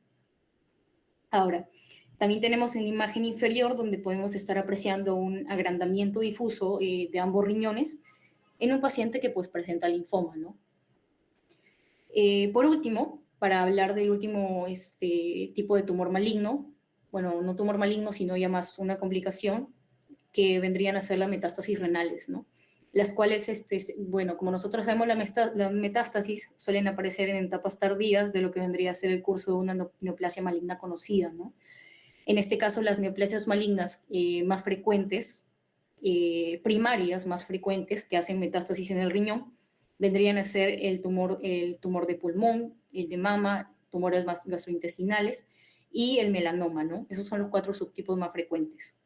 Ahora, también tenemos en la imagen inferior donde podemos estar apreciando un agrandamiento difuso de ambos riñones en un paciente que pues presenta linfoma, ¿no? Por último, para hablar del último tipo de tumor maligno, bueno, no tumor maligno, sino ya más una complicación, que vendrían a ser las metástasis renales, ¿no? Las cuales, bueno, como nosotros sabemos, las metástasis suelen aparecer en etapas tardías de lo que vendría a ser el curso de una neoplasia maligna conocida, ¿no? En este caso, las neoplasias malignas más frecuentes, primarias más frecuentes, que hacen metástasis en el riñón, vendrían a ser el tumor de pulmón, el de mama, tumores gastrointestinales y el melanoma, ¿no? Esos son los 4 subtipos más frecuentes.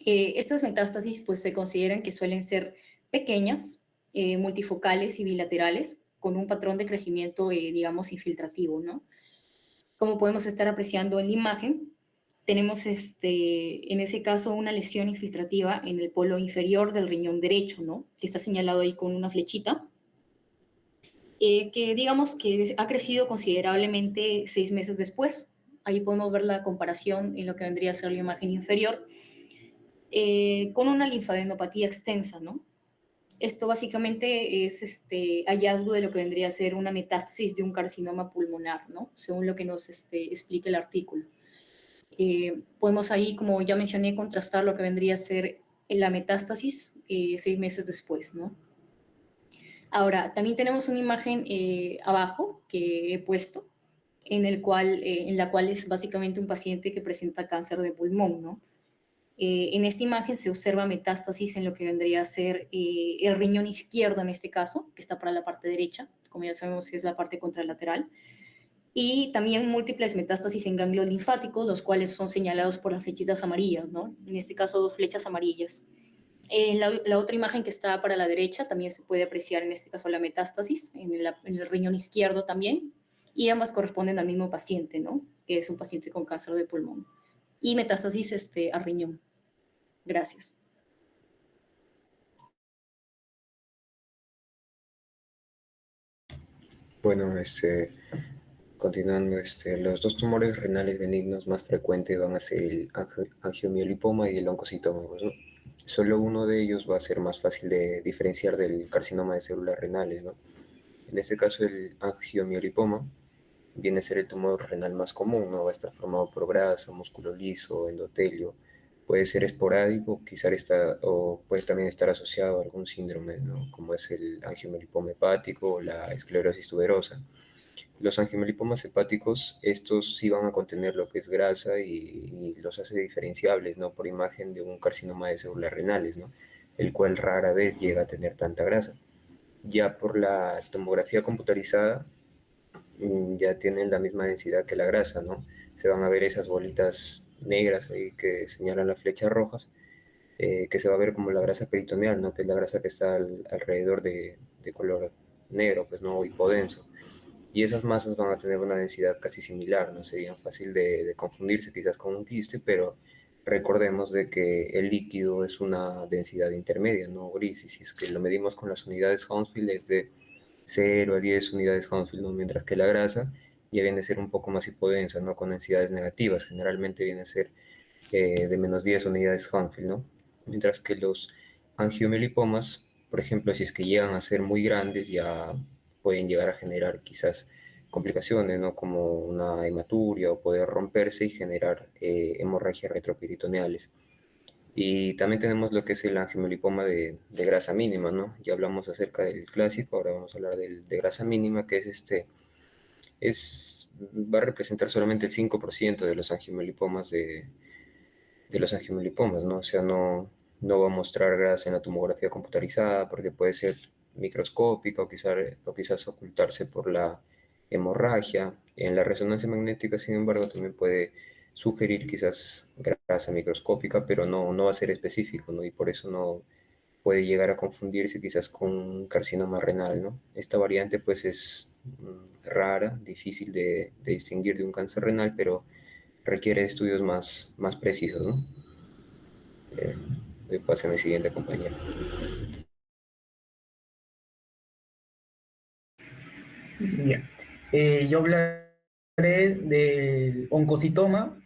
Estas metástasis pues se consideran que suelen ser pequeñas, multifocales y bilaterales, con un patrón de crecimiento, digamos, infiltrativo, ¿no? Como podemos estar apreciando en la imagen, tenemos en ese caso una lesión infiltrativa en el polo inferior del riñón derecho, ¿no? Que está señalado ahí con una flechita, que digamos que ha crecido considerablemente 6 meses después. Ahí podemos ver la comparación en lo que vendría a ser la imagen inferior, con una linfadenopatía extensa, ¿no? Esto básicamente es hallazgo de lo que vendría a ser una metástasis de un carcinoma pulmonar, ¿no? Según lo que nos explica el artículo. Podemos ahí, como ya mencioné, contrastar lo que vendría a ser la metástasis 6 meses después, ¿no? Ahora, también tenemos una imagen abajo que he puesto, en la cual es básicamente un paciente que presenta cáncer de pulmón, ¿no? En esta imagen se observa metástasis en lo que vendría a ser el riñón izquierdo en este caso, que está para la parte derecha, como ya sabemos que es la parte contralateral, y también múltiples metástasis en ganglios linfáticos, los cuales son señalados por las flechitas amarillas, ¿no? En este caso 2 flechas amarillas. En la otra imagen que está para la derecha también se puede apreciar en este caso la metástasis en el riñón izquierdo también, y ambas corresponden al mismo paciente, ¿no? Que es un paciente con cáncer de pulmón. Y metástasis a riñón. Gracias. Bueno, continuando, los 2 tumores renales benignos más frecuentes van a ser el angiomiolipoma y el oncocitoma, pues, ¿no? Solo uno de ellos va a ser más fácil de diferenciar del carcinoma de células renales, ¿no? En este caso, el angiomiolipoma viene a ser el tumor renal más común, ¿no? Va a estar formado por grasa, músculo liso, endotelio. Puede ser esporádico, o puede también estar asociado a algún síndrome, ¿no? Como es el angiomiolipoma hepático o la esclerosis tuberosa. Los angiomelipomas hepáticos, estos sí van a contener lo que es grasa y los hace diferenciables, ¿no? Por imagen de un carcinoma de células renales, ¿no? El cual rara vez llega a tener tanta grasa. Ya por la tomografía computarizada, ya tienen la misma densidad que la grasa, ¿no? Se van a ver esas bolitas negras ahí que señalan las flechas rojas, que se va a ver como la grasa peritoneal, ¿no? Que es la grasa que está alrededor de color negro, pues, ¿no? Hipodenso. y esas masas van a tener una densidad casi similar, no serían fácil de confundirse quizás con un quiste, pero recordemos de que el líquido es una densidad intermedia, no gris, y si es que lo medimos con las unidades Hounsfield es de 0 a 10 unidades Hounsfield, ¿no? Mientras que la grasa ya viene a ser un poco más hipodensa, ¿no? Con densidades negativas, generalmente viene a ser de menos 10 unidades Hounsfield, ¿no? Mientras que los angiomielipomas, por ejemplo, si es que llegan a ser muy grandes, ya pueden llegar a generar quizás complicaciones, ¿no? Como una hematuria o poder romperse y generar hemorragias retroperitoneales. Y también tenemos lo que es el angiomielipoma de grasa mínima, ¿no? Ya hablamos acerca del clásico, ahora vamos a hablar de grasa mínima, que va a representar solamente el 5% de los angiomielipomas de los angiomielipomas, ¿no? O sea, no va a mostrar grasa en la tomografía computarizada porque puede ser microscópica o quizás ocultarse por la hemorragia. En la resonancia magnética, sin embargo, también puede sugerir quizás grasa microscópica, pero no va a ser específico, ¿no? Y por eso no puede llegar a confundirse quizás con un carcinoma renal, ¿no? Esta variante pues es rara, difícil de distinguir de un cáncer renal, pero requiere estudios más precisos, ¿no? Pase a mi siguiente compañero. Ya. Yo hablaré del oncocitoma,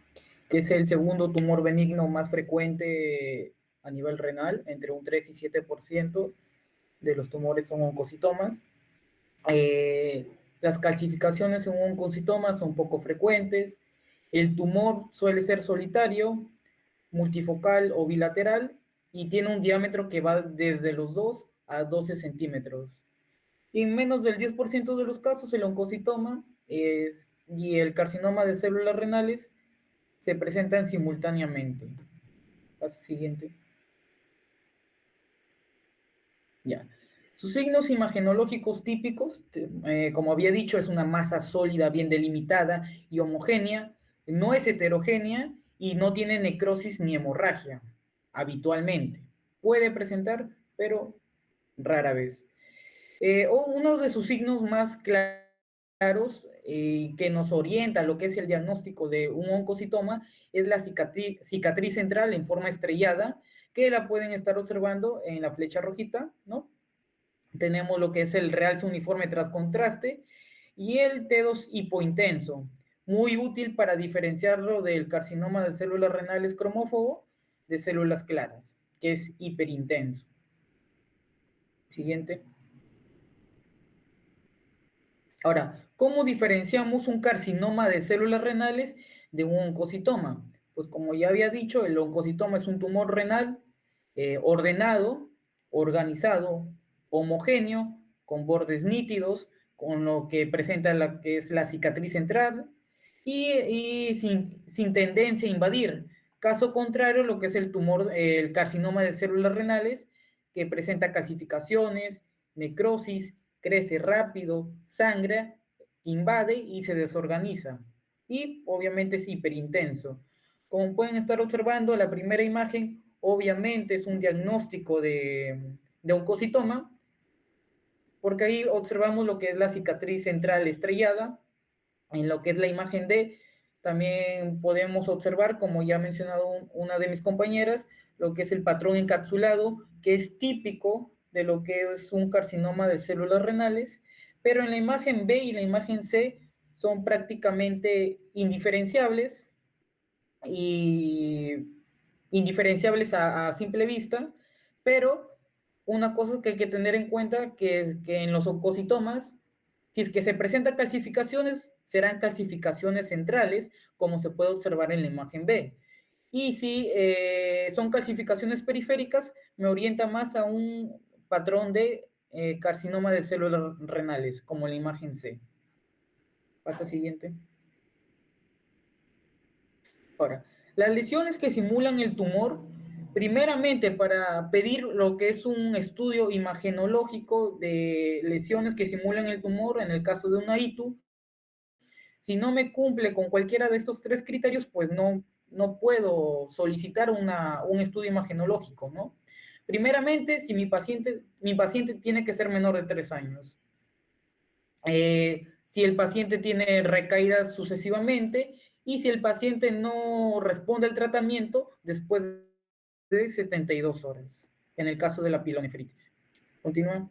que es el segundo tumor benigno más frecuente a nivel renal, entre un 3 y 7% de los tumores son oncocitomas. Las calcificaciones en un oncocitoma son poco frecuentes. El tumor suele ser solitario, multifocal o bilateral y tiene un diámetro que va desde los 2 a 12 centímetros. Y en menos del 10% de los casos, el oncocitoma y el carcinoma de células renales se presentan simultáneamente. Pasa siguiente. Ya. Sus signos imagenológicos típicos, como había dicho, es una masa sólida, bien delimitada y homogénea, no es heterogénea y no tiene necrosis ni hemorragia, habitualmente. Puede presentar, pero rara vez. Uno de sus signos más claros que nos orienta a lo que es el diagnóstico de un oncocitoma es la cicatriz central en forma estrellada, que la pueden estar observando en la flecha rojita, ¿no? Tenemos lo que es el realce uniforme tras contraste y el T2 hipointenso, muy útil para diferenciarlo del carcinoma de células renales cromófobo de células claras, que es hiperintenso. Siguiente. Ahora, ¿cómo diferenciamos un carcinoma de células renales de un oncocitoma? Pues como ya había dicho, el oncocitoma es un tumor renal ordenado, organizado, homogéneo, con bordes nítidos, con lo que presenta la que es la cicatriz central y sin tendencia a invadir. Caso contrario, lo que es el tumor, el carcinoma de células renales, que presenta calcificaciones, necrosis, crece rápido, sangra, invade y se desorganiza. Y obviamente es hiperintenso. Como pueden estar observando, la primera imagen obviamente es un diagnóstico de oncocitoma, porque ahí observamos lo que es la cicatriz central estrellada. En lo que es la imagen D, también podemos observar, como ya ha mencionado una de mis compañeras, lo que es el patrón encapsulado, que es típico de lo que es un carcinoma de células renales, pero en la imagen B y la imagen C son prácticamente indiferenciables y indiferenciables a simple vista, pero una cosa que hay que tener en cuenta que es que en los oncocitomas, si es que se presentan calcificaciones, serán calcificaciones centrales, como se puede observar en la imagen B. Y si son calcificaciones periféricas, me orienta más a un patrón de carcinoma de células renales, como la imagen C. Pasa siguiente. Ahora, las lesiones que simulan el tumor, primeramente para pedir lo que es un estudio imagenológico de lesiones que simulan el tumor, en el caso de una ITU, si no me cumple con cualquiera de estos tres criterios, pues no puedo solicitar un estudio imagenológico, ¿no? Primeramente, si mi paciente tiene que ser menor de 3 años. si el paciente tiene recaídas sucesivamente y si el paciente no responde al tratamiento después de 72 horas, en el caso de la pielonefritis. Continúa.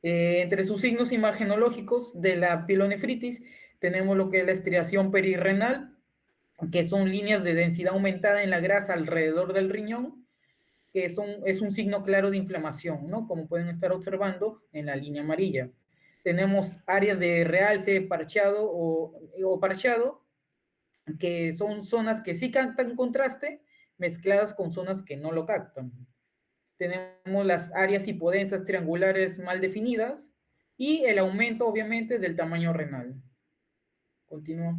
Entre sus signos imagenológicos de la pielonefritis tenemos lo que es la estriación perirrenal, que son líneas de densidad aumentada en la grasa alrededor del riñón, que es un signo claro de inflamación, ¿no? Como pueden estar observando en la línea amarilla. Tenemos áreas de realce parchado o parchado, que son zonas que sí captan contraste, mezcladas con zonas que no lo captan. Tenemos las áreas hipodensas triangulares mal definidas y el aumento, obviamente, del tamaño renal. Continúo.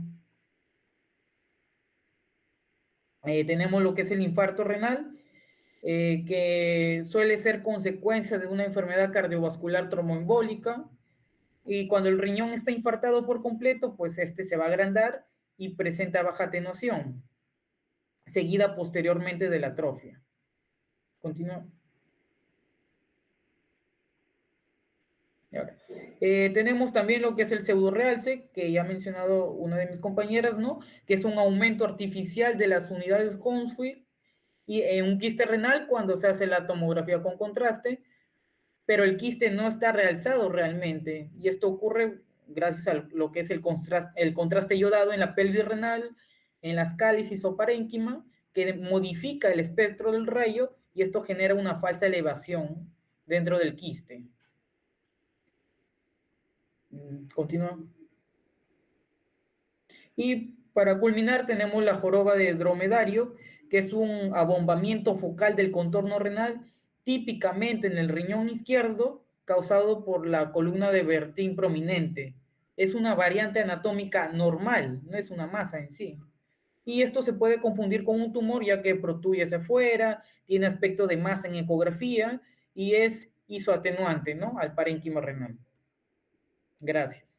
Tenemos lo que es el infarto renal, que suele ser consecuencia de una enfermedad cardiovascular tromboembólica, y cuando el riñón está infartado por completo, pues este se va a agrandar y presenta baja atenuación, seguida posteriormente de la atrofia. Continúa. Ahora, tenemos también lo que es el pseudorealce, que ya ha mencionado una de mis compañeras, ¿no? Que es un aumento artificial de las unidades Hounsfield y en un quiste renal cuando se hace la tomografía con contraste, pero el quiste no está realzado realmente, y esto ocurre gracias a lo que es el contraste iodado en la pelvis renal, en las cálisis o parénquima, que modifica el espectro del rayo, y esto genera una falsa elevación dentro del quiste. Continúa. Y para culminar tenemos la joroba de dromedario, que es un abombamiento focal del contorno renal, típicamente en el riñón izquierdo, causado por la columna de Bertin prominente. Es una variante anatómica normal, no es una masa en sí. Y esto se puede confundir con un tumor, ya que protruye hacia afuera, tiene aspecto de masa en ecografía y es isoatenuante, ¿no?, al parénquima renal. Gracias.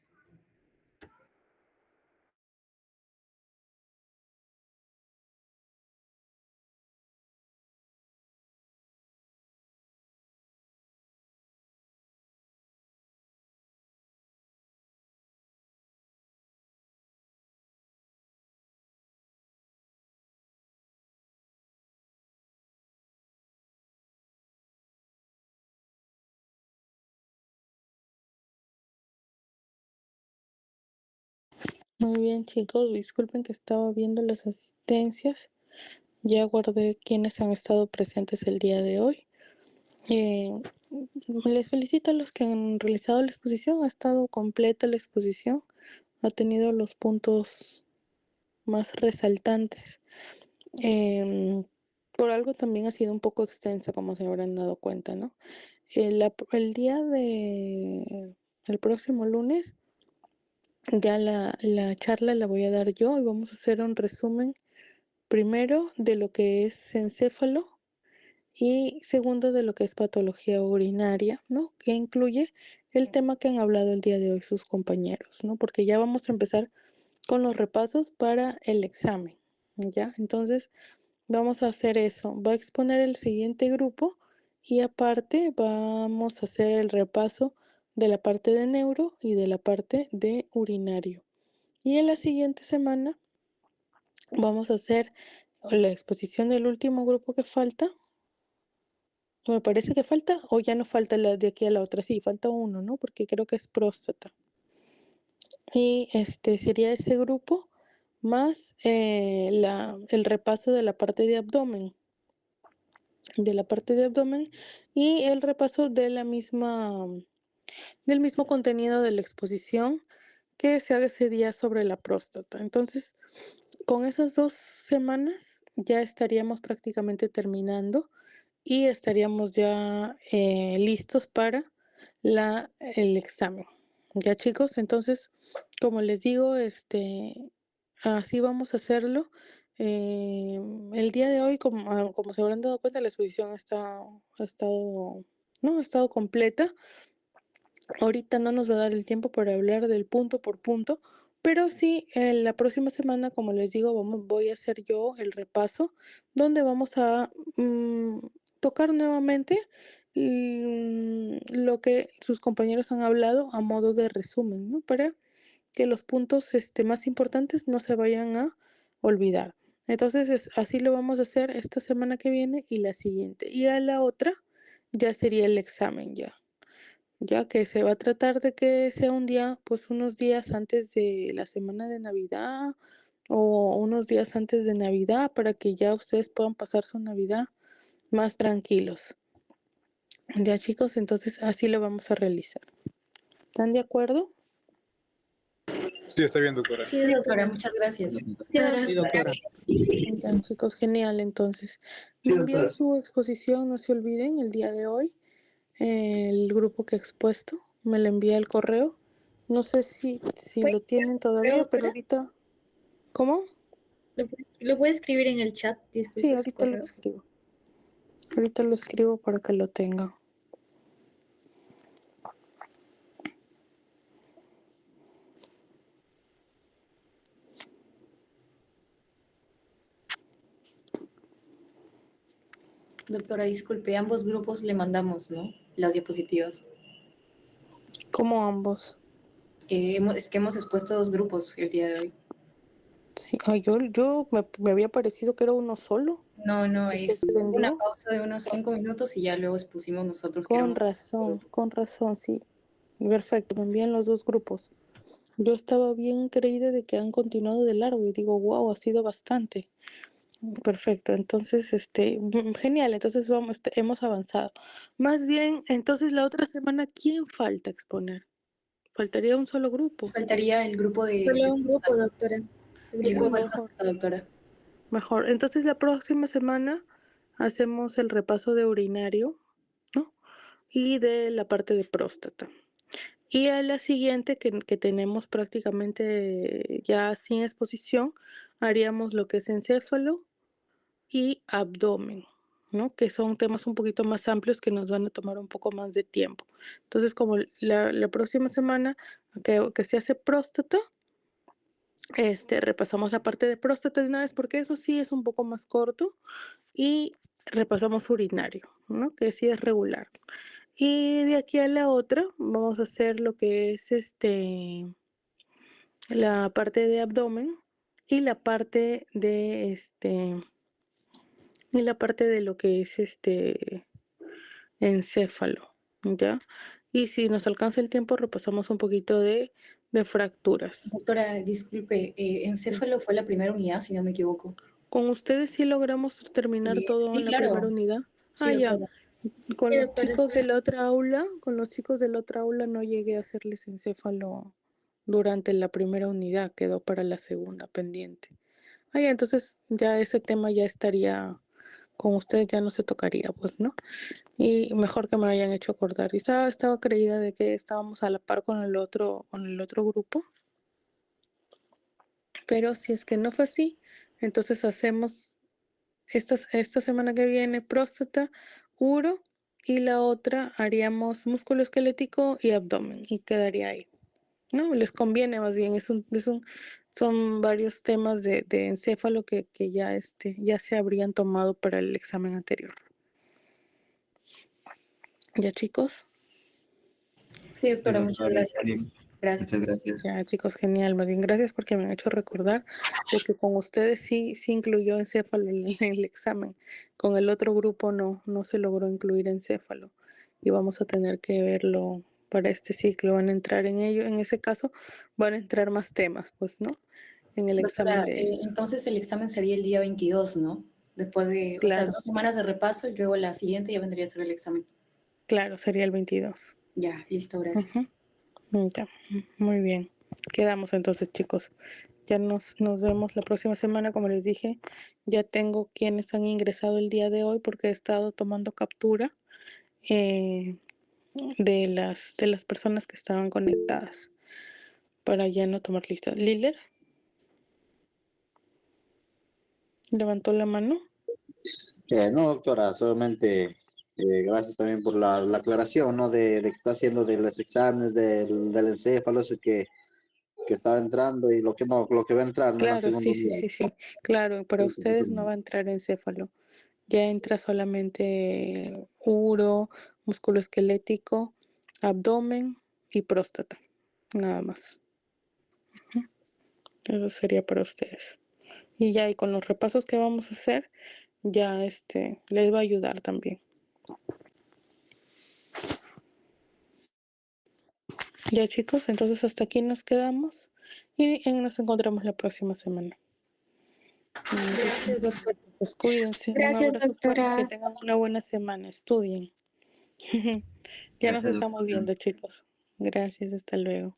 Muy bien, chicos, disculpen que estaba viendo las asistencias. Ya guardé quienes han estado presentes el día de hoy. Les felicito a los que han realizado la exposición. Ha estado completa la exposición. Ha tenido los puntos más resaltantes. Por algo también ha sido un poco extensa, como se habrán dado cuenta, ¿no? El día de el próximo lunes ya la charla la voy a dar yo y vamos a hacer un resumen primero de lo que es encéfalo y segundo de lo que es patología urinaria, ¿no? Que incluye el tema que han hablado el día de hoy sus compañeros, ¿no? Porque ya vamos a empezar con los repasos para el examen, ¿ya? Entonces vamos a hacer eso. Va a exponer el siguiente grupo y aparte vamos a hacer el repaso de la parte de neuro y de la parte de urinario. Y en la siguiente semana vamos a hacer la exposición del último grupo que falta. Me parece que falta, o ya no falta la de aquí a la otra. Sí, falta uno, ¿no? Porque creo que es próstata. Y sería ese grupo más el repaso de la parte de abdomen. Y el repaso de del mismo contenido de la exposición que se haga ese día sobre la próstata. Entonces, con esas 2 semanas ya estaríamos prácticamente terminando y estaríamos ya listos para el examen. Ya, chicos, entonces, como les digo, así vamos a hacerlo. El día de hoy, como se habrán dado cuenta, la exposición ha estado completa. Ahorita no nos va a dar el tiempo para hablar del punto por punto, pero sí, la próxima semana, como les digo, voy a hacer yo el repaso, donde vamos a tocar nuevamente lo que sus compañeros han hablado a modo de resumen, ¿no? Para que los puntos más importantes no se vayan a olvidar. Entonces, así lo vamos a hacer esta semana que viene y la siguiente. Y a la otra ya sería el examen ya que se va a tratar de que sea un día, pues unos días antes de la semana de Navidad o unos días antes de Navidad para que ya ustedes puedan pasar su Navidad más tranquilos. Ya chicos, entonces así lo vamos a realizar. ¿Están de acuerdo? Sí, está bien, doctora. Sí, doctora, muchas gracias. Sí, doctora. Ya chicos, genial. Entonces, me envían su exposición, no se olviden, el día de hoy. El grupo que he expuesto, me lo envía el correo. No sé si ¿Puede lo tienen todavía, pero doctora? ahorita... ¿Cómo? ¿Lo puede escribir en el chat? Sí, Disculpe su ahorita lo correo. escribo. Ahorita lo escribo para que lo tengan. Doctora, disculpe, ambos grupos le mandamos, ¿no? Las diapositivas. ¿Cómo ambos? Es que hemos expuesto 2 grupos el día de hoy. Sí, yo me había parecido que era uno solo. No, Que se es una extendió. pausa de unos 5 minutos y ya luego expusimos nosotros que éramos. Con razón, sí. Perfecto, me envían los 2 grupos. Yo estaba bien creída de que han continuado de largo y digo, wow, ha sido bastante. Perfecto, entonces, genial, entonces hemos avanzado. Más bien, entonces la otra semana, ¿quién falta exponer? Faltaría un solo grupo. Faltaría el grupo Solo un grupo, doctora. el grupo de Mejor. la doctora. Mejor. Entonces la próxima semana hacemos el repaso de urinario, ¿no? Y de la parte de próstata. Y a la siguiente, que tenemos prácticamente ya sin exposición, haríamos lo que es encéfalo y abdomen, ¿no? Que son temas un poquito más amplios que nos van a tomar un poco más de tiempo. Entonces, como la próxima semana que se hace próstata, repasamos la parte de próstata de una vez, porque eso sí es un poco más corto, y repasamos urinario, ¿no? Que sí es regular. Y de aquí a la otra vamos a hacer lo que es la parte de abdomen y la parte de lo que es encéfalo, ¿ya? Y si nos alcanza el tiempo, repasamos un poquito de fracturas. Doctora, disculpe, encéfalo fue la primera unidad, si no me equivoco. ¿Con ustedes sí logramos terminar todo Sí, en la claro. primera unidad? Sí, Ya. doctora. Con Sí, los doctora, chicos sí. de la otra aula, no llegué a hacerles encéfalo durante la primera unidad, quedó para la segunda pendiente. Ya, entonces ya ese tema ya estaría con ustedes, ya no se tocaría, pues, ¿no? Y mejor que me hayan hecho acordar. Y estaba creída de que estábamos a la par con el otro grupo. Pero si es que no fue así, entonces hacemos esta semana que viene próstata, uro, y la otra haríamos músculo esquelético y abdomen, y quedaría ahí. No, les conviene más bien, son varios temas de encéfalo que ya se habrían tomado para el examen anterior. ¿Ya, chicos? Sí, doctora, muchas gracias. Gracias. Muchas gracias. Ya, chicos, genial. Más bien, gracias porque me han hecho recordar de que con ustedes sí incluyó encéfalo en el examen. Con el otro grupo no se logró incluir encéfalo. Y vamos a tener que verlo para este ciclo. Van a entrar en ello. En ese caso, van a entrar más temas, pues, ¿no? En el examen Doctora, de... entonces el examen sería el día 22, ¿no? Después de, o sea, Claro, 2 semanas de repaso y luego la siguiente ya vendría a ser el examen. claro, sería el 22. Ya, listo, gracias. Ya, muy bien. Quedamos entonces, chicos. Ya nos vemos la próxima semana, como les dije. Ya tengo quienes han ingresado el día de hoy porque he estado tomando captura de las personas que estaban conectadas para ya no tomar listas. Liler, levantó la mano. No, doctora, solamente gracias también por la aclaración, ¿no? De que está haciendo de los exámenes del encéfalo, eso que estaba entrando y lo que no, lo que va a entrar, ¿no? En la Claro, segunda sí. unidad. Claro, para ustedes no va a entrar encéfalo. Ya entra solamente uro, músculo esquelético, abdomen y próstata. Nada más. Eso sería para ustedes. Y ya, y con los repasos que vamos a hacer, ya les va a ayudar también. Ya, chicos, entonces hasta aquí nos quedamos y nos encontramos la próxima semana. Gracias, doctora. Pues cuídense. Un Gracias, abrazo fuerte, que doctora. tengan una buena semana. Estudien. Ya nos Gracias, estamos doctora. viendo, chicos. Gracias, hasta luego.